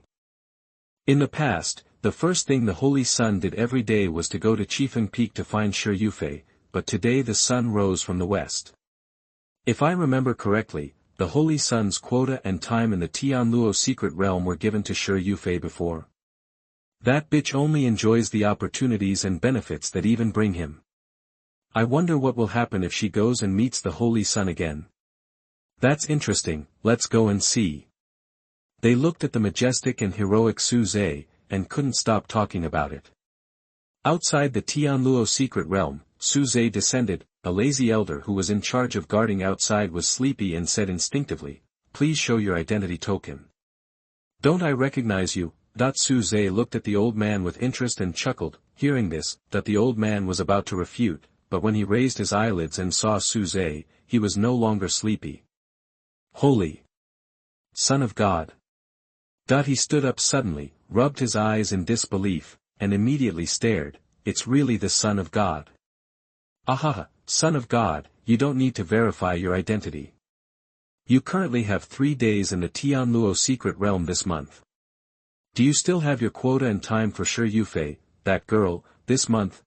In the past, the first thing the Holy Sun did every day was to go to Chifeng Peak to find Shi Yufei, but today the sun rose from the west. If I remember correctly, the Holy Sun's quota and time in the Tianluo secret realm were given to Shi Yufei before. That bitch only enjoys the opportunities and benefits that even bring him. I wonder what will happen if she goes and meets the Holy Sun again. That's interesting, let's go and see. They looked at the majestic and heroic Suze, and couldn't stop talking about it. Outside the Tianluo secret realm, Suze descended. A lazy elder who was in charge of guarding outside was sleepy and said instinctively, "Please show your identity token." "Don't I recognize you?" Su-zhe looked at the old man with interest and chuckled, hearing this, that the old man was about to refute, but when he raised his eyelids and saw Su-zhe, he was no longer sleepy. Holy Son of God! He stood up suddenly, rubbed his eyes in disbelief, and immediately stared. It's really the Son of God. Ahaha, Son of God, you don't need to verify your identity. You currently have 3 days in the Tianluo secret realm this month. Do you still have your quota and time for Shi Yufei, that girl, this month?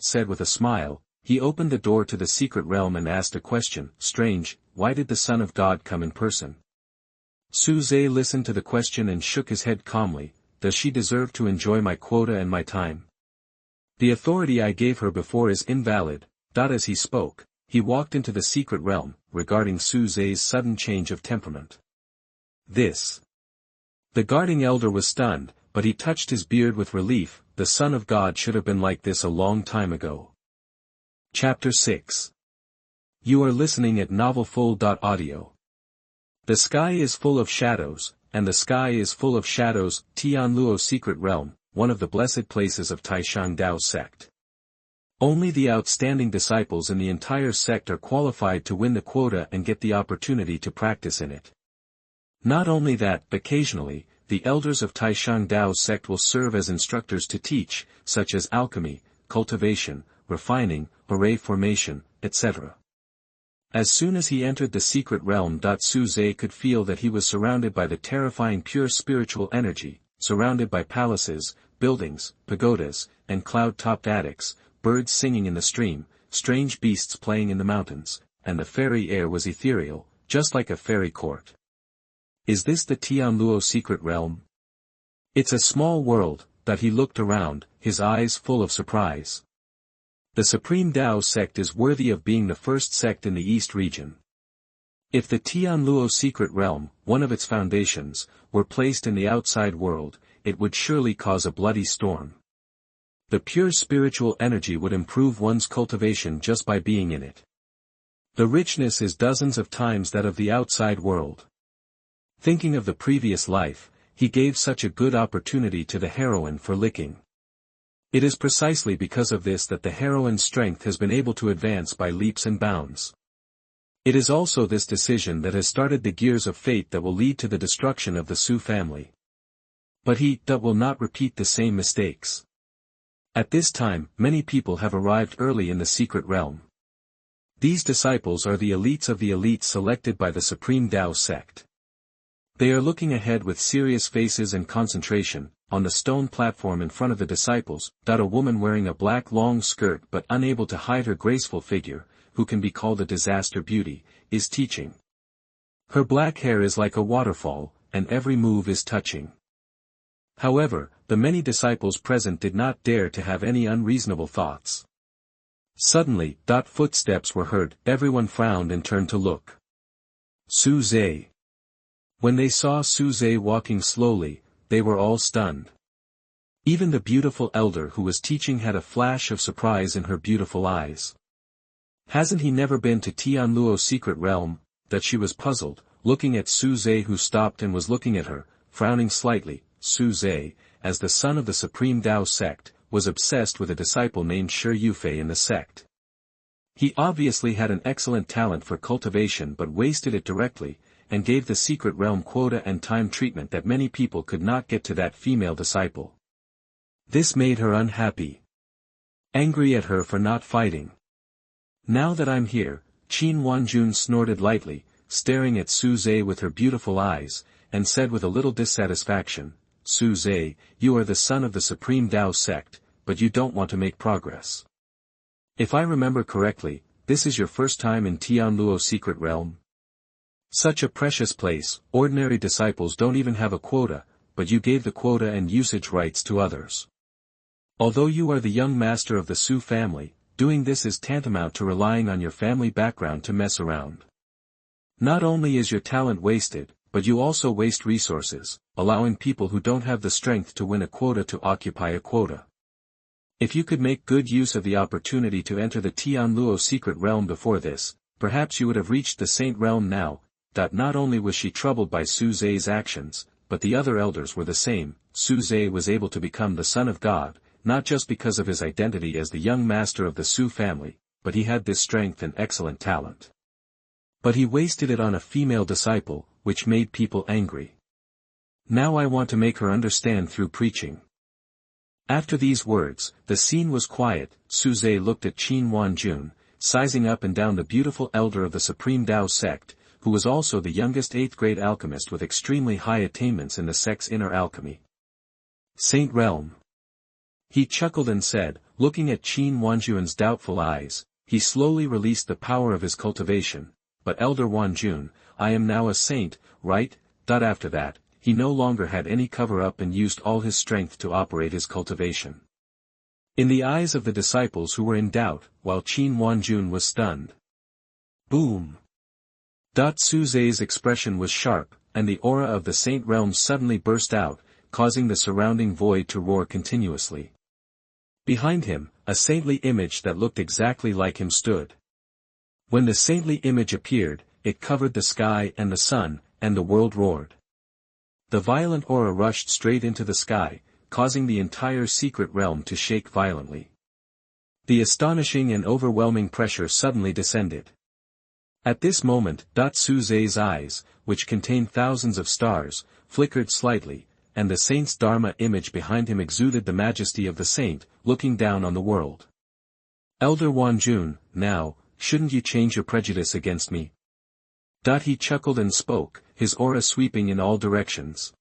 Said with a smile. He opened the door to the secret realm and asked a question. Strange, why did the Son of God come in person? Su-zhe listened to the question and shook his head calmly. Does she deserve to enjoy my quota and my time? The authority I gave her before is invalid. As he spoke, he walked into the secret realm, regarding Su-zhe's sudden change of temperament. The guarding elder was stunned, but he touched his beard with relief. The Son of God should have been like this a long time ago. Chapter 6. You are listening at novelfull.audio. The sky is full of shadows, and the sky is full of shadows. Tianluo secret realm, one of the blessed places of Taishang Dao sect. Only the outstanding disciples in the entire sect are qualified to win the quota and get the opportunity to practice in it. Not only that, occasionally, the elders of Taishang Dao sect will serve as instructors to teach, such as alchemy, cultivation, refining, array formation, etc. As soon as he entered the secret realm, Su-zhe could feel that he was surrounded by the terrifying pure spiritual energy, surrounded by palaces, buildings, pagodas, and cloud-topped attics, birds singing in the stream, strange beasts playing in the mountains, and the fairy air was ethereal, just like a fairy court. Is this the Tianluo secret realm? It's a small world. He looked around, his eyes full of surprise. The Supreme Dao sect is worthy of being the first sect in the East region. If the Tianluo secret realm, one of its foundations, were placed in the outside world, it would surely cause a bloody storm. The pure spiritual energy would improve one's cultivation just by being in it. The richness is dozens of times that of the outside world. Thinking of the previous life, he gave such a good opportunity to the heroine for licking. It is precisely because of this that the heroine's strength has been able to advance by leaps and bounds. It is also this decision that has started the gears of fate that will lead to the destruction of the Su family. But he will not repeat the same mistakes. At this time, many people have arrived early in the secret realm. These disciples are the elites of the elites selected by the Supreme Dao sect. They are looking ahead with serious faces and concentration. On the stone platform in front of the disciples, a woman wearing a black long skirt but unable to hide her graceful figure, who can be called a disaster beauty, is teaching. Her black hair is like a waterfall, and every move is touching. However, the many disciples present did not dare to have any unreasonable thoughts. Suddenly, footsteps were heard. Everyone frowned and turned to look. Su-zhe. When they saw Su-zhe walking slowly, they were all stunned. Even the beautiful elder who was teaching had a flash of surprise in her beautiful eyes. Hasn't he never been to Tianluo secret realm? She was puzzled, looking at Su-zhe, who stopped and was looking at her, frowning slightly. Su-zhe, as the son of the Supreme Dao sect, was obsessed with a disciple named Shi Yufei in the sect. He obviously had an excellent talent for cultivation but wasted it directly, and gave the secret realm quota and time treatment that many people could not get to that female disciple. This made her unhappy. Angry at her for not fighting. Now that I'm here, Qin Wanjun snorted lightly, staring at Su-zhe with her beautiful eyes, and said with a little dissatisfaction, Su-zhe, you are the son of the Supreme Dao sect, but you don't want to make progress. If I remember correctly, this is your first time in Tianluo secret realm? Such a precious place. Ordinary disciples don't even have a quota, but you gave the quota and usage rights to others. Although you are the young master of the Su family, doing this is tantamount to relying on your family background to mess around. Not only is your talent wasted, but you also waste resources, allowing people who don't have the strength to win a quota to occupy a quota. If you could make good use of the opportunity to enter the Tianluo secret realm before this, perhaps you would have reached the Saint realm now. Not only was she troubled by Su-zhe's actions, but the other elders were the same. Su was able to become the son of God, not just because of his identity as the young master of the Su family, but he had this strength and excellent talent. But he wasted it on a female disciple, which made people angry. Now I want to make her understand through preaching. After these words, the scene was quiet. Su looked at Qin Wanjun, sizing up and down the beautiful elder of the Supreme Tao sect, who was also the youngest 8th-grade alchemist with extremely high attainments in the sect's inner alchemy. Saint Realm. He chuckled and said, looking at Qin Wanjun's doubtful eyes, he slowly released the power of his cultivation. But Elder Wanjun, I am now a saint, right? After that, he no longer had any cover-up and used all his strength to operate his cultivation. In the eyes of the disciples who were in doubt, while Qin Wanjun was stunned. Boom! Suze's expression was sharp, and the aura of the Saint Realm suddenly burst out, causing the surrounding void to roar continuously. Behind him, a saintly image that looked exactly like him stood. When the saintly image appeared, it covered the sky and the sun, and the world roared. The violent aura rushed straight into the sky, causing the entire secret realm to shake violently. The astonishing and overwhelming pressure suddenly descended. At this moment, Suze's eyes, which contained thousands of stars, flickered slightly, and the saint's Dharma image behind him exuded the majesty of the saint, looking down on the world. Elder Wanjun, now, shouldn't you change your prejudice against me? He chuckled and spoke, his aura sweeping in all directions.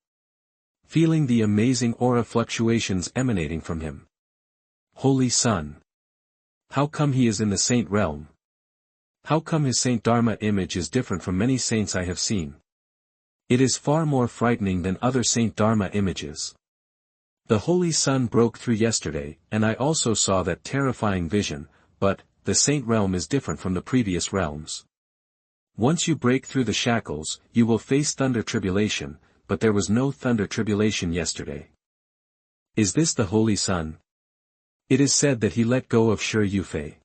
Feeling the amazing aura fluctuations emanating from him. Holy Son! How come he is in the saint realm? How come his Saint Dharma image is different from many saints I have seen? It is far more frightening than other Saint Dharma images. The Holy Sun broke through yesterday, and I also saw that terrifying vision, but, the saint realm is different from the previous realms. Once you break through the shackles, you will face thunder tribulation, but there was no thunder tribulation yesterday. Is this the Holy Sun? It is said that he let go of Shi Yufei.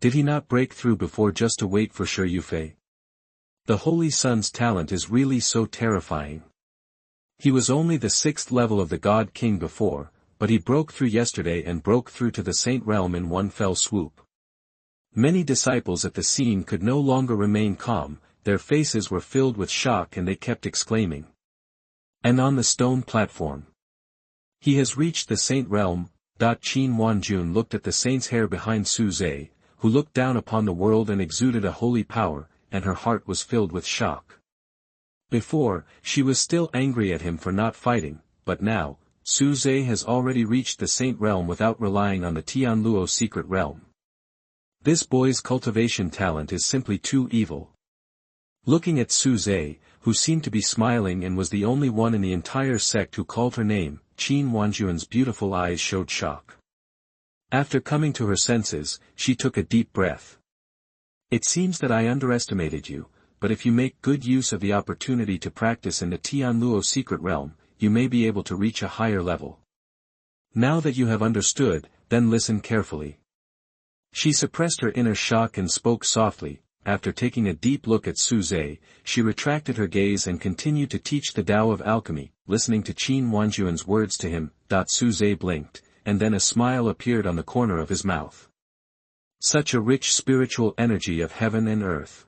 Did he not break through before just to wait for Shi Yufei? The Holy Sun's talent is really so terrifying. He was only the 6th level of the God King before, but he broke through yesterday and broke through to the Saint Realm in one fell swoop. Many disciples at the scene could no longer remain calm, their faces were filled with shock and they kept exclaiming. And on the stone platform. He has reached the Saint Realm. Qin Wanjun looked at the saint's hair behind Suze, who looked down upon the world and exuded a holy power, and her heart was filled with shock. Before, she was still angry at him for not fighting, but now, Suze has already reached the Saint Realm without relying on the Tianluo secret realm. This boy's cultivation talent is simply too evil. Looking at Suze, who seemed to be smiling and was the only one in the entire sect who called her name, Qin Wanjun's beautiful eyes showed shock. After coming to her senses, she took a deep breath. It seems that I underestimated you, but if you make good use of the opportunity to practice in the Tianluo secret realm, you may be able to reach a higher level. Now that you have understood, then listen carefully. She suppressed her inner shock and spoke softly. After taking a deep look at Suze, she retracted her gaze and continued to teach the Tao of alchemy, listening to Qin Wanjun's words to him. Suze blinked, and then a smile appeared on the corner of his mouth. Such a rich spiritual energy of heaven and earth.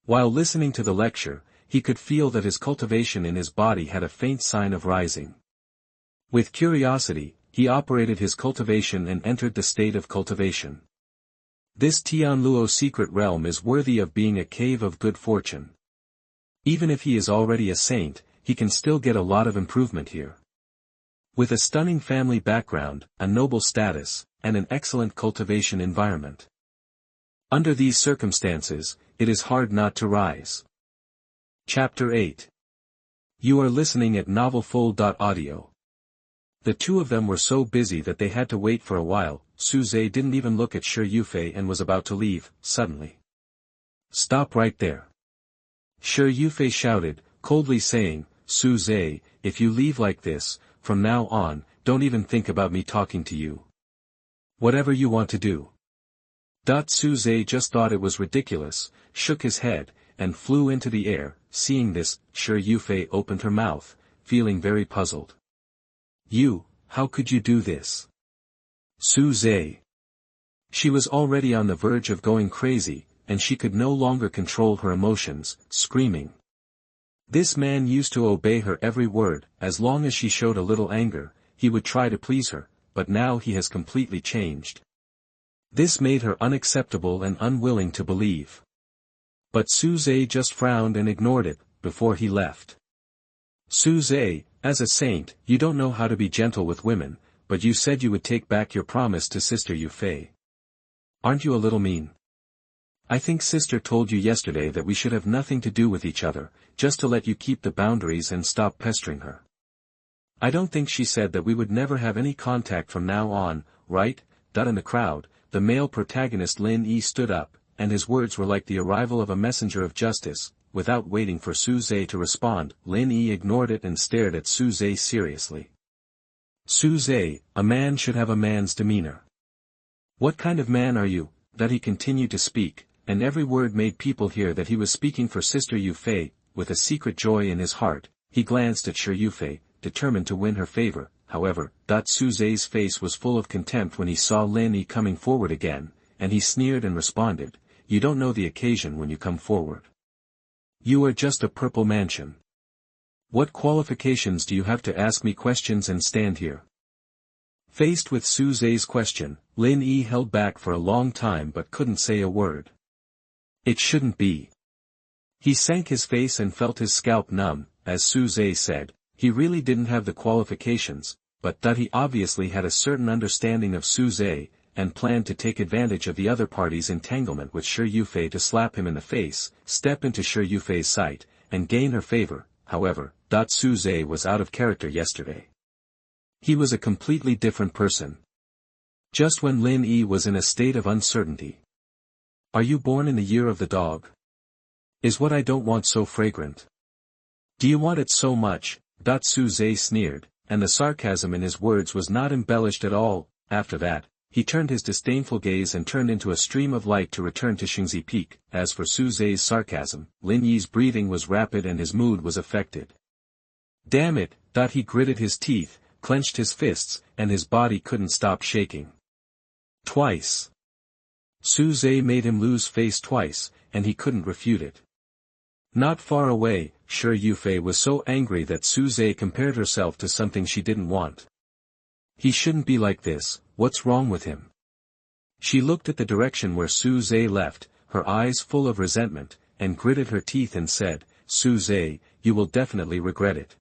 While listening to the lecture, he could feel that his cultivation in his body had a faint sign of rising. With curiosity, he operated his cultivation and entered the state of cultivation. This Tianluo secret realm is worthy of being a cave of good fortune. Even if he is already a saint, he can still get a lot of improvement here. With a stunning family background, a noble status, and an excellent cultivation environment. Under these circumstances, it is hard not to rise. Chapter 8. You are listening at novelfull.audio. The two of them were so busy that they had to wait for a while. Suze didn't even look at Shi Yufei and was about to leave, suddenly. Stop right there. Shi Yufei shouted, coldly saying, Suze, if you leave like this, from now on, don't even think about me talking to you. Whatever you want to do. Suze just thought it was ridiculous, shook his head, and flew into the air. Seeing this, Shi Yufei opened her mouth, feeling very puzzled. How could you do this? Su Zhe. She was already on the verge of going crazy, and she could no longer control her emotions, screaming. This man used to obey her every word. As long as she showed a little anger, he would try to please her, but now he has completely changed. This made her unacceptable and unwilling to believe. But Su Zhe just frowned and ignored it, before he left. Su Zhe, as a saint, you don't know how to be gentle with women, but you said you would take back your promise to Sister Yu Fei. Aren't you a little mean? I think Sister told you yesterday that we should have nothing to do with each other, just to let you keep the boundaries and stop pestering her. I don't think she said that we would never have any contact from now on, right? In the crowd, the male protagonist Lin Yi stood up, and his words were like the arrival of a messenger of justice. Without waiting for Su Zhe to respond, Lin Yi ignored it and stared at Su Zhe seriously. Su Zhe, a man should have a man's demeanor. What kind of man are you? That he continued to speak, and every word made people hear that he was speaking for Sister Yu Fei. With a secret joy in his heart, he glanced at Shi Yu Fei, determined to win her favor. However, Su Zhe's face was full of contempt when he saw Lin Yi coming forward again, and he sneered and responded, "You don't know the occasion when you come forward. You are just a purple mansion. What qualifications do you have to ask me questions and stand here?" Faced with Su Zhe's question, Lin Yi held back for a long time but couldn't say a word. It shouldn't be. He sank his face and felt his scalp numb. As Su Zhe said, he really didn't have the qualifications, but that he obviously had a certain understanding of Su Zhe, and planned to take advantage of the other party's entanglement with Shi Yu Fei to slap him in the face, step into Shi Yu Fei's sight, and gain her favor. However, Su Zhe was out of character yesterday. He was a completely different person. Just when Lin Yi was in a state of uncertainty. Are you born in the year of the dog? Is what I don't want so fragrant? Do you want it so much? Su Zhe sneered, and the sarcasm in his words was not embellished at all. After that, he turned his disdainful gaze and turned into a stream of light to return to Xingzi Peak. As for Su Zhe's sarcasm, Lin Yi's breathing was rapid and his mood was affected. Damn it, he gritted his teeth, clenched his fists, and his body couldn't stop shaking. Twice. Su Zhe made him lose face twice, and he couldn't refute it. Not far away, Shi Yu Fei was so angry that Su Zhe compared herself to something she didn't want. He shouldn't be like this, what's wrong with him? She looked at the direction where Su Zhe left, her eyes full of resentment, and gritted her teeth and said, "Su Zhe, you will definitely regret it."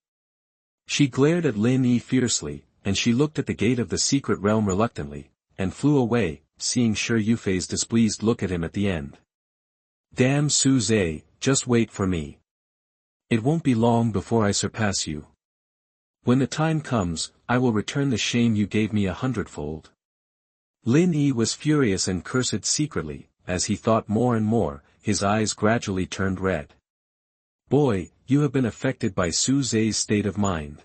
She glared at Lin Yi fiercely, and she looked at the gate of the secret realm reluctantly, and flew away, seeing Shi Yu Fei's displeased look at him at the end. Damn Su Zhe, just wait for me. It won't be long before I surpass you. When the time comes, I will return the shame you gave me 100-fold. Lin Yi was furious and cursed secretly. As he thought more and more, his eyes gradually turned red. Boy, you have been affected by Su Zhe's state of mind.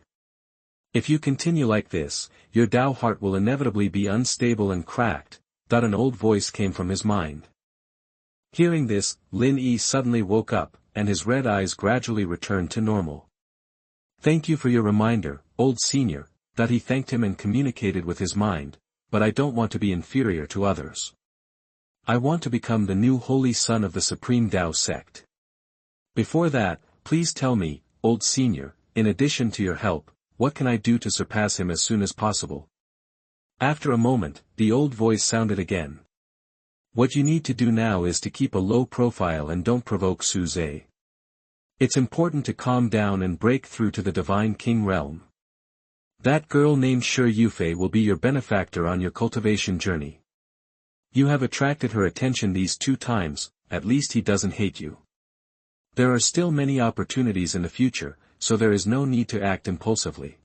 If you continue like this, your Dao heart will inevitably be unstable and cracked. An old voice came from his mind. Hearing this, Lin Yi suddenly woke up, and his red eyes gradually returned to normal. Thank you for your reminder, old senior. He thanked him and communicated with his mind, but I don't want to be inferior to others. I want to become the new holy son of the Supreme Dao sect. Before that, please tell me, old senior, in addition to your help, what can I do to surpass him as soon as possible? After a moment, the old voice sounded again. What you need to do now is to keep a low profile and don't provoke Su Zhe. It's important to calm down and break through to the Divine King realm. That girl named Shi Yu Fei will be your benefactor on your cultivation journey. You have attracted her attention these 2 times, at least he doesn't hate you. There are still many opportunities in the future, so there is no need to act impulsively.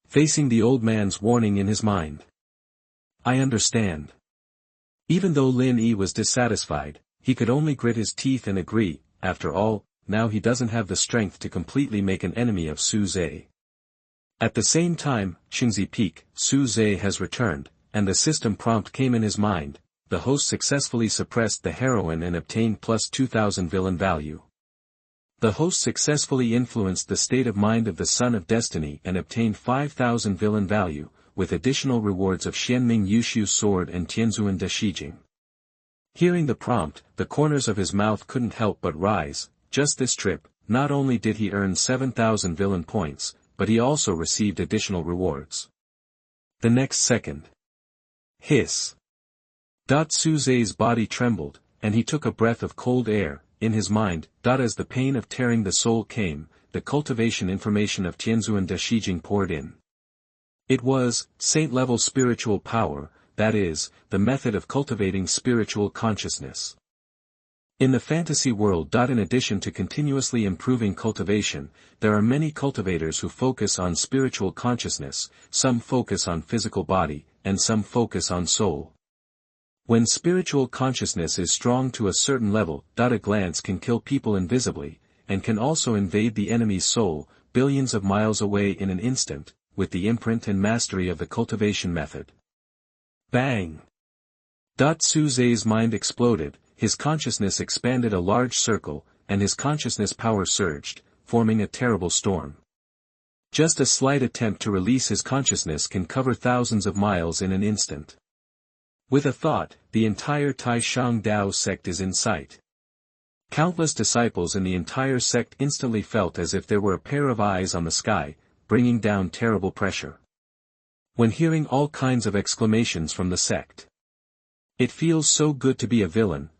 Facing the old man's warning in his mind. I understand. Even though Lin Yi was dissatisfied, he could only grit his teeth and agree. After all, now he doesn't have the strength to completely make an enemy of Su Zhe. At the same time, Xingzi Peak, Su Zhe has returned, and the system prompt came in his mind. The host successfully suppressed the heroine and obtained plus 2000 villain value. The host successfully influenced the state of mind of the Son of Destiny and obtained 5,000 villain value, with additional rewards of Xianming Yushu sword and Tianzuan de Shijing. Hearing the prompt, the corners of his mouth couldn't help but rise. Just this trip, not only did he earn 7,000 villain points, but he also received additional rewards. The next second. Hiss. Su Zhe's body trembled, and he took a breath of cold air, in his mind. As the pain of tearing the soul came, the cultivation information of Tianzuan de Shijing poured in. It was, saint-level spiritual power, that is, the method of cultivating spiritual consciousness. In the fantasy world. In addition to continuously improving cultivation, there are many cultivators who focus on spiritual consciousness, some focus on physical body, and some focus on soul. When spiritual consciousness is strong to a certain level, a glance can kill people invisibly, and can also invade the enemy's soul, billions of miles away in an instant, with the imprint and mastery of the cultivation method. Bang! Su Zhe's mind exploded, his consciousness expanded a large circle, and his consciousness power surged, forming a terrible storm. Just a slight attempt to release his consciousness can cover thousands of miles in an instant. With a thought, the entire Taishang Dao sect is in sight. Countless disciples in the entire sect instantly felt as if there were a pair of eyes on the sky, bringing down terrible pressure. When hearing all kinds of exclamations from the sect. It feels so good to be a villain.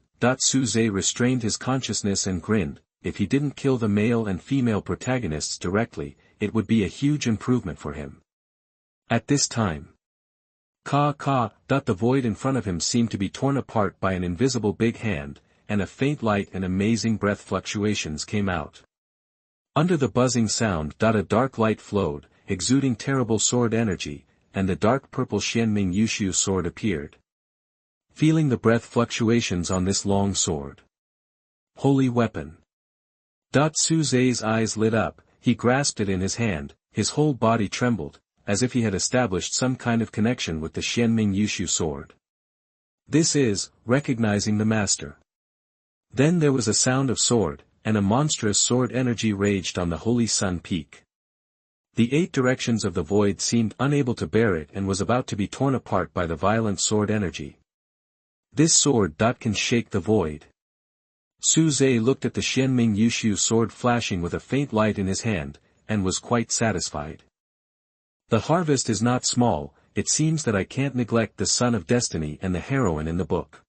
Su Zhe restrained his consciousness and grinned. If he didn't kill the male and female protagonists directly, it would be a huge improvement for him. At this time. The void in front of him seemed to be torn apart by an invisible big hand, and a faint light and amazing breath fluctuations came out. Under the buzzing sound. A dark light flowed, exuding terrible sword energy, and the dark purple Xianming Yushu sword appeared. Feeling the breath fluctuations on this long sword. Holy weapon. Su Zhe's eyes lit up, he grasped it in his hand, his whole body trembled, as if he had established some kind of connection with the Xianming Yushu sword. This is, recognizing the master. Then there was a sound of sword, and a monstrous sword energy raged on the Holy Sun Peak. The 8 directions of the void seemed unable to bear it and was about to be torn apart by the violent sword energy. This sword. Can shake the void. Su Zhe looked at the Xianming Yushu sword flashing with a faint light in his hand, and was quite satisfied. The harvest is not small. It seems that I can't neglect the Son of Destiny and the heroine in the book.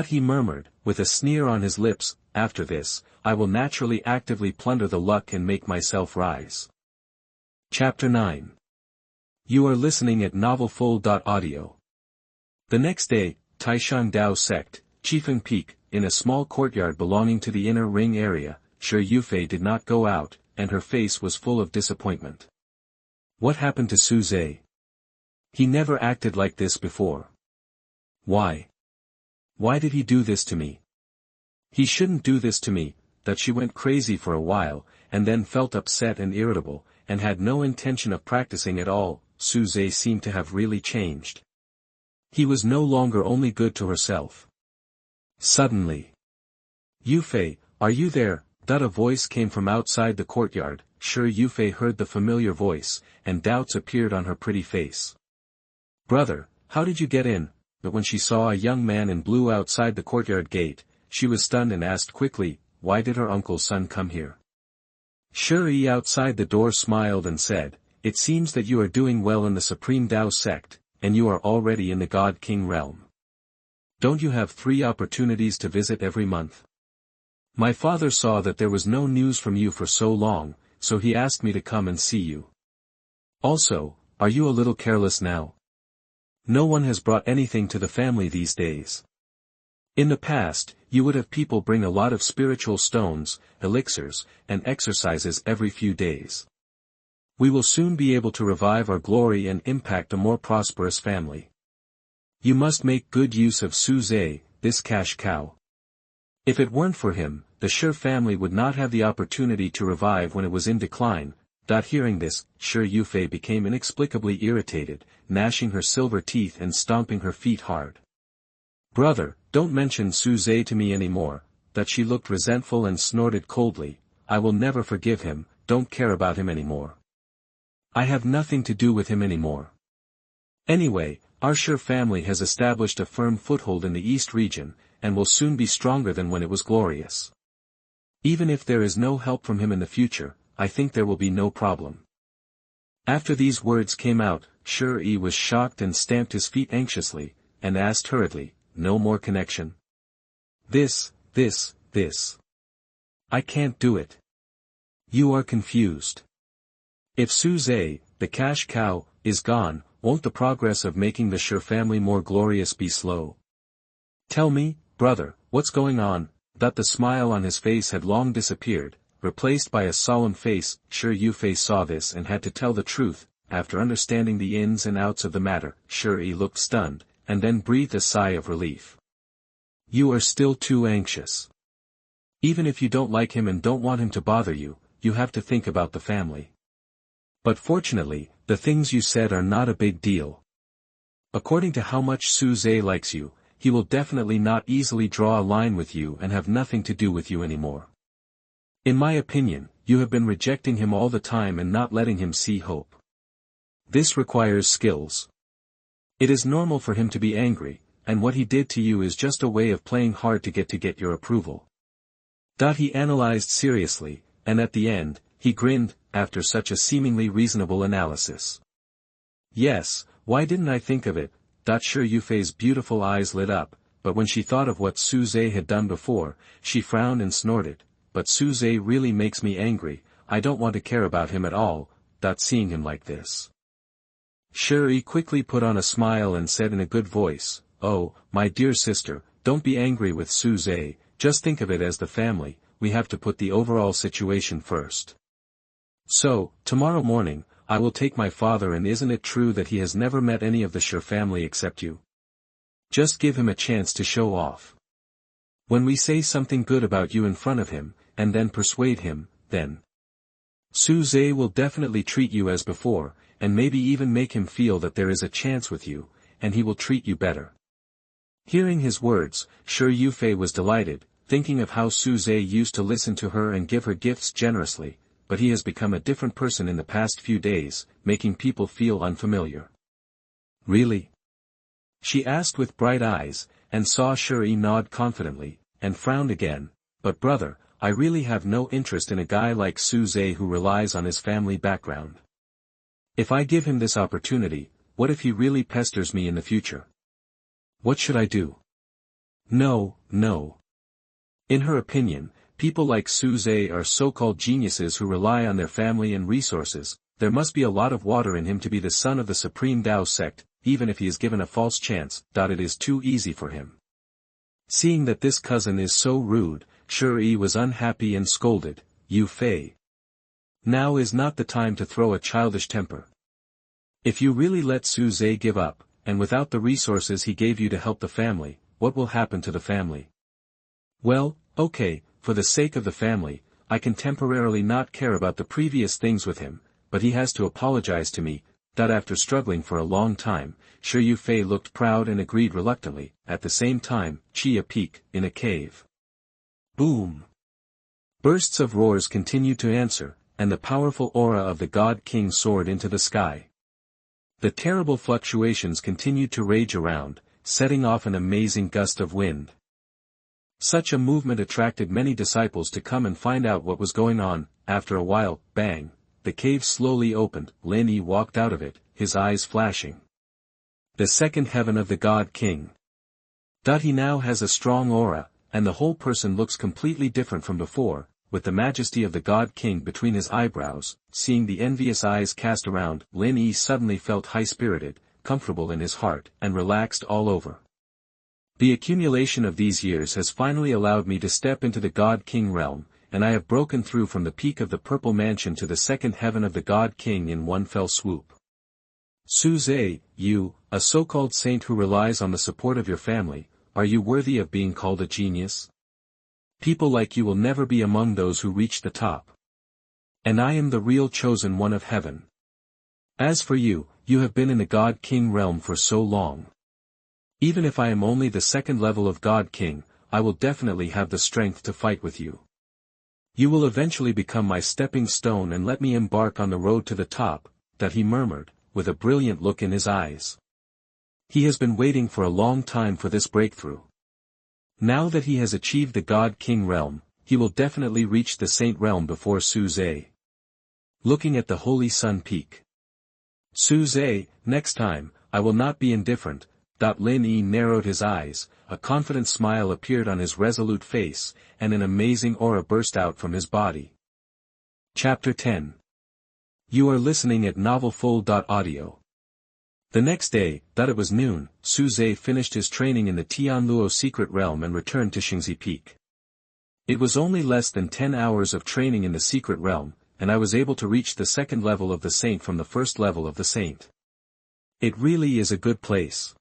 He murmured, with a sneer on his lips. After this, I will naturally actively plunder the luck and make myself rise. Chapter 9. You are listening at novelfull.audio. The next day, Taishang Dao sect, Chifeng Peak, in a small courtyard belonging to the inner ring area. Shi Yufei did not go out, and her face was full of disappointment. What happened to Su Zhe? He never acted like this before. Why? Why did he do this to me? He shouldn't do this to me. She went crazy for a while, and then felt upset and irritable, and had no intention of practicing at all. Su Zhe seemed to have really changed. He was no longer only good to herself. Suddenly. Yufei, are you there? A voice came from outside the courtyard. Shi Yufei heard the familiar voice, and doubts appeared on her pretty face. Brother, how did you get in? But when she saw a young man in blue outside the courtyard gate, she was stunned and asked quickly, why did her uncle's son come here? Shi outside the door smiled and said, it seems that you are doing well in the Supreme Dao sect, and you are already in the God King realm. Don't you have 3 opportunities to visit every month? My father saw that there was no news from you for so long, so he asked me to come and see you. Also, are you a little careless now? No one has brought anything to the family these days. In the past, you would have people bring a lot of spiritual stones, elixirs, and exercises every few days. We will soon be able to revive our glory and impact a more prosperous family. You must make good use of Su Zhe, this cash cow. If it weren't for him, the Shi family would not have the opportunity to revive when it was in decline. Hearing this, Shi Yufei became inexplicably irritated, gnashing her silver teeth and stomping her feet hard. Brother, don't mention Su Zhe to me anymore. She looked resentful and snorted coldly. I will never forgive him, don't care about him anymore. I have nothing to do with him anymore. Anyway, our Shur family has established a firm foothold in the East region, and will soon be stronger than when it was glorious. Even if there is no help from him in the future, I think there will be no problem. After these words came out, Shur-e was shocked and stamped his feet anxiously, and asked hurriedly, no more connection? This. I can't do it. You are confused. If Suze, the cash cow, is gone, won't the progress of making the Shur family more glorious be slow? Tell me, brother, what's going on? That the smile on his face had long disappeared, replaced by a solemn face. Shur Yufei saw this and had to tell the truth. After understanding the ins and outs of the matter, Shur-e looked stunned, and then breathed a sigh of relief. You are still too anxious. Even if you don't like him and don't want him to bother you, you have to think about the family. But fortunately, the things you said are not a big deal. According to how much Suze likes you, he will definitely not easily draw a line with you and have nothing to do with you anymore. In my opinion, you have been rejecting him all the time and not letting him see hope. This requires skills. It is normal for him to be angry, and what he did to you is just a way of playing hard to get your approval. He analyzed seriously, and at the end, he grinned, after such a seemingly reasonable analysis. Yes, why didn't I think of it? Shur Yufei's beautiful eyes lit up, but when she thought of what Suze had done before, she frowned and snorted, but Suze really makes me angry, I don't want to care about him at all, seeing him like this. Shur-e quickly put on a smile and said in a good voice, oh, my dear sister, don't be angry with Suze, just think of it as the family, we have to put the overall situation first. So, tomorrow morning, I will take my father, and isn't it true that he has never met any of the Shur family except you? Just give him a chance to show off. When we say something good about you in front of him, and then persuade him, then Suze will definitely treat you as before, and maybe even make him feel that there is a chance with you, and he will treat you better. Hearing his words, Shur Yufei was delighted, thinking of how Suze used to listen to her and give her gifts generously, but he has become a different person in the past few days, making people feel unfamiliar. Really? She asked with bright eyes, and saw Shur-e nod confidently, and frowned again, but brother, I really have no interest in a guy like Suze who relies on his family background. If I give him this opportunity, what if he really pesters me in the future? What should I do? No. In her opinion, people like Suze are so-called geniuses who rely on their family and resources. There must be a lot of water in him to be the son of the Supreme Tao sect, even if he is given a false chance. It is too easy for him. Seeing that this cousin is so rude, Shur-e was unhappy and scolded, Yufei. Now is not the time to throw a childish temper. If you really let Suze give up, and without the resources he gave you to help the family, what will happen to the family? Well, okay, for the sake of the family, I can temporarily not care about the previous things with him, but he has to apologize to me. After struggling for a long time, Shur Yufei looked proud and agreed reluctantly. At the same time, Chia peak, in a cave. Boom! Bursts of roars continued to answer, and the powerful aura of the God King soared into the sky. The terrible fluctuations continued to rage around, setting off an amazing gust of wind. Such a movement attracted many disciples to come and find out what was going on. After a while, bang, the cave slowly opened. Lin-yi walked out of it, his eyes flashing. The second heaven of the God King. He now has a strong aura, and the whole person looks completely different from before, with the majesty of the God King between his eyebrows. Seeing the envious eyes cast around, Lin-yi suddenly felt high-spirited, comfortable in his heart, and relaxed all over. The accumulation of these years has finally allowed me to step into the God King realm, and I have broken through from the peak of the Purple Mansion to the second heaven of the God King in one fell swoop. Suze, you, a so-called saint who relies on the support of your family, are you worthy of being called a genius? People like you will never be among those who reach the top. And I am the real chosen one of heaven. As for you, you have been in the God King realm for so long. Even if I am only the second level of God King, I will definitely have the strength to fight with you. You will eventually become my stepping stone and let me embark on the road to the top, that he murmured, with a brilliant look in his eyes. He has been waiting for a long time for this breakthrough. Now that he has achieved the God-King realm, he will definitely reach the Saint realm before Suze. Looking at the Holy Sun Peak. Suze, next time, I will not be indifferent. Lin Yi narrowed his eyes, a confident smile appeared on his resolute face, and an amazing aura burst out from his body. Chapter 10. You are listening at novelfull.audio. The next day, it was noon, Suze finished his training in the Tianluo secret realm and returned to Xingzi Peak. It was only less than 10 hours of training in the secret realm, and I was able to reach the second level of the saint from the first level of the saint. It really is a good place.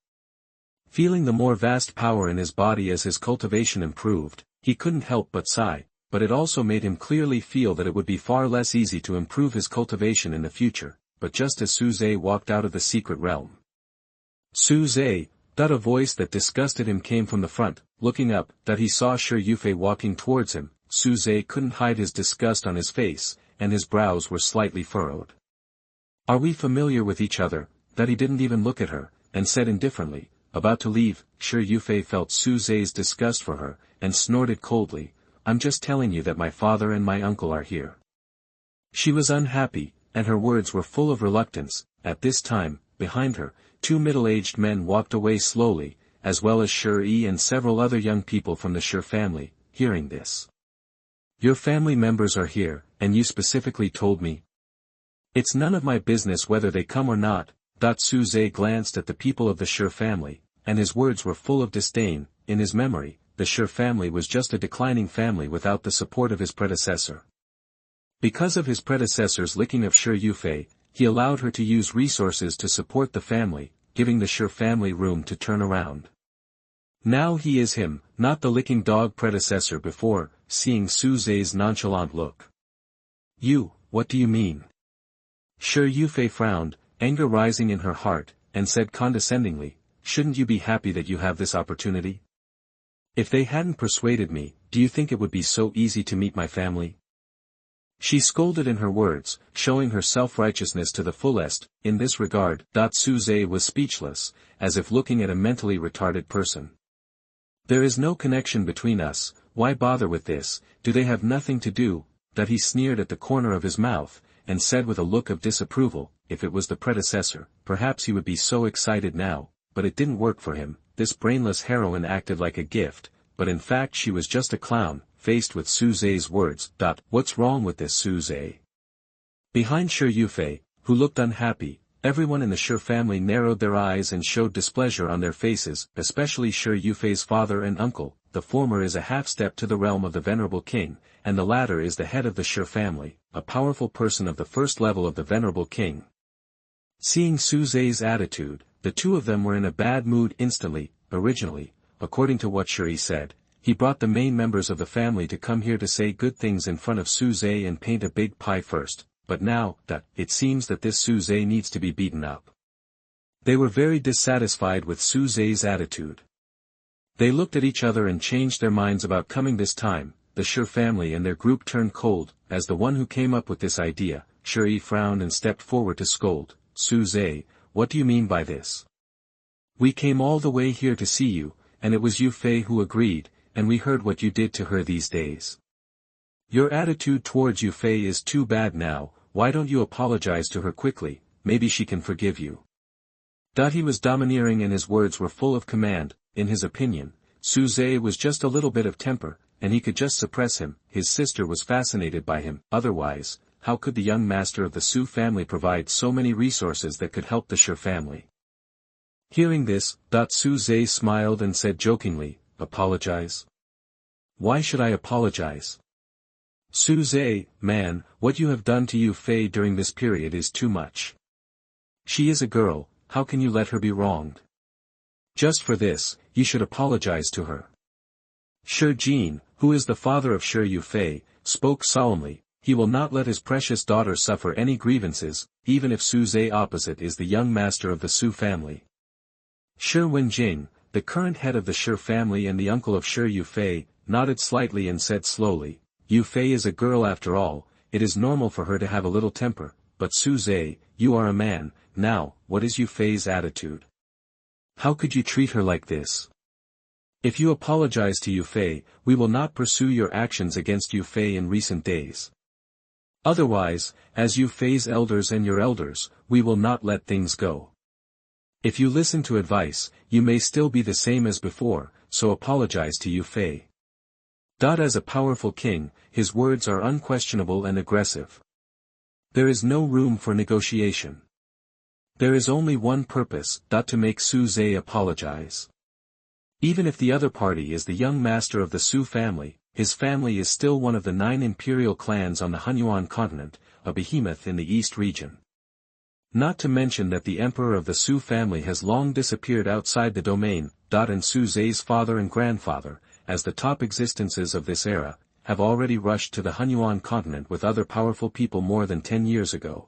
Feeling the more vast power in his body as his cultivation improved, he couldn't help but sigh, but it also made him clearly feel that it would be far less easy to improve his cultivation in the future, but just as Suze walked out of the secret realm. Suze, a voice that disgusted him came from the front. Looking up, he saw Shi Yufei walking towards him. Suze couldn't hide his disgust on his face, and his brows were slightly furrowed. Are we familiar with each other? He didn't even look at her, and said indifferently, about to leave. Shi Yufei felt Suze's disgust for her, and snorted coldly, I'm just telling you that my father and my uncle are here. She was unhappy, and her words were full of reluctance. At this time, behind her, 2 middle-aged men walked away slowly, as well as Shi and several other young people from the Shi family. Hearing this. Your family members are here, and you specifically told me. It's none of my business whether they come or not. Suze glanced at the people of the Shi family, and his words were full of disdain. In his memory, the Shi family was just a declining family without the support of his predecessor. Because of his predecessor's licking of Shi Yufei, he allowed her to use resources to support the family, giving the Shi family room to turn around. Now he is him, not the licking dog predecessor before. Seeing Suze's nonchalant look. What do you mean? Shi Yufei frowned, anger rising in her heart, and said condescendingly, shouldn't you be happy that you have this opportunity? If they hadn't persuaded me, do you think it would be so easy to meet my family? She scolded in her words, showing her self-righteousness to the fullest. In this regard, Suze was speechless, as if looking at a mentally retarded person. There is no connection between us, why bother with this? Do they have nothing to do? He sneered at the corner of his mouth, and said with a look of disapproval, if it was the predecessor, perhaps he would be so excited now, but it didn't work for him. This brainless heroine acted like a gift, but in fact she was just a clown. Faced with Suze's words. What's wrong with this Suze? Behind Shi Yufei, who looked unhappy, everyone in the Shi family narrowed their eyes and showed displeasure on their faces, especially Shi Yufei's father and uncle. The former is a half-step to the realm of the Venerable King, and the latter is the head of the Shi family, a powerful person of the first level of the Venerable King. Seeing Suze's attitude, the two of them were in a bad mood instantly. Originally, according to what Shi said, he brought the main members of the family to come here to say good things in front of Suze and paint a big pie first, but now, it seems that this Suze needs to be beaten up. They were very dissatisfied with Suze's attitude. They looked at each other and changed their minds about coming this time. The Shi family and their group turned cold. As the one who came up with this idea, Shi frowned and stepped forward to scold. Suze, what do you mean by this? We came all the way here to see you, and it was Yufei who agreed, and we heard what you did to her these days. Your attitude towards Yufei is too bad now. Why don't you apologize to her quickly? Maybe she can forgive you. He was domineering and his words were full of command. In his opinion, Suze was just a little bit of temper, and he could just suppress him. His sister was fascinated by him. Otherwise, how could the young master of the Su family provide so many resources that could help the Shi family? Hearing this, Suze smiled and said jokingly, apologize? Why should I apologize? Suze, man, what you have done to Yufei during this period is too much. She is a girl, how can you let her be wronged? Just for this, you should apologize to her. Shi Jin, who is the father of Shi Yufei, spoke solemnly, he will not let his precious daughter suffer any grievances, even if Suze opposite is the young master of the Su family. Shi Wenjing, the current head of the Shi family and the uncle of Shi Yufei, nodded slightly and said slowly, Yu Fei is a girl after all, it is normal for her to have a little temper, but Su Zhe, you are a man, now, what is Yu Fei's attitude? How could you treat her like this? If you apologize to Yu Fei, we will not pursue your actions against Yu Fei in recent days. Otherwise, as Yu Fei's elders and your elders, we will not let things go. If you listen to advice, you may still be the same as before, so apologize to Yu Fei. As a powerful king, his words are unquestionable and aggressive. There is no room for negotiation. There is only one purpose, to make Su Zhe apologize. Even if the other party is the young master of the Su family, his family is still one of the 9 imperial clans on the Hunyuan continent, a behemoth in the East region. Not to mention that the emperor of the Su family has long disappeared outside the domain, and Su Zhe's father and grandfather, as the top existences of this era, have already rushed to the Hunyuan continent with other powerful people more than 10 years ago.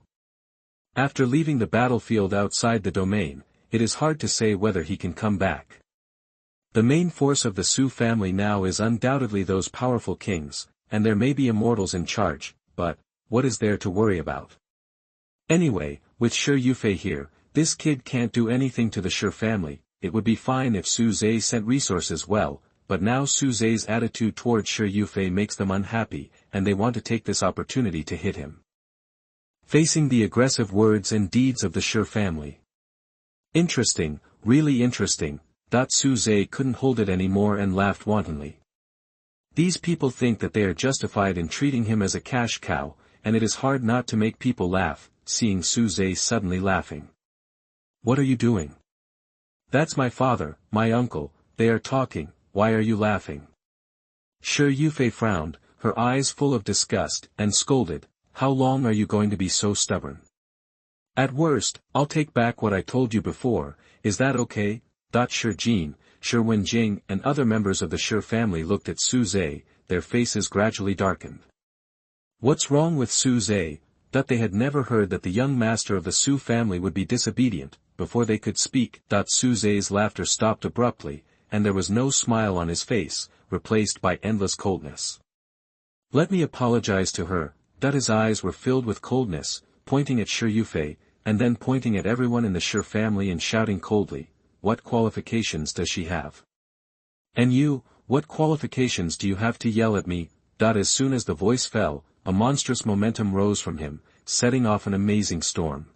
After leaving the battlefield outside the domain, it is hard to say whether he can come back. The main force of the Su family now is undoubtedly those powerful kings, and there may be immortals in charge, but, what is there to worry about? Anyway, with Shi Yufei here, this kid can't do anything to the Shi family. It would be fine if Su Zhe sent resources well, but now Su Zhe's attitude towards Shi Yufei makes them unhappy, and they want to take this opportunity to hit him. Facing the aggressive words and deeds of the Shi family. Interesting, really interesting. Su Zhe couldn't hold it anymore and laughed wantonly. These people think that they are justified in treating him as a cash cow, and it is hard not to make people laugh, seeing Su Zhe suddenly laughing. What are you doing? That's my father, my uncle, they are talking, why are you laughing? Shi Yufei frowned, her eyes full of disgust, and scolded, how long are you going to be so stubborn? At worst, I'll take back what I told you before, is that okay? Shi Jin, Shi Wenjing and other members of the Shi family looked at Su Zhe, their faces gradually darkened. What's wrong with Su Zhe? They had never heard that the young master of the Su family would be disobedient. Before they could speak, Su Zhe's laughter stopped abruptly, and there was no smile on his face, replaced by endless coldness. Let me apologize to her. His eyes were filled with coldness, pointing at Shi Yufei, and then pointing at everyone in the Shi family and shouting coldly, what qualifications does she have? And you, what qualifications do you have to yell at me? As soon as the voice fell, a monstrous momentum rose from him, setting off an amazing storm.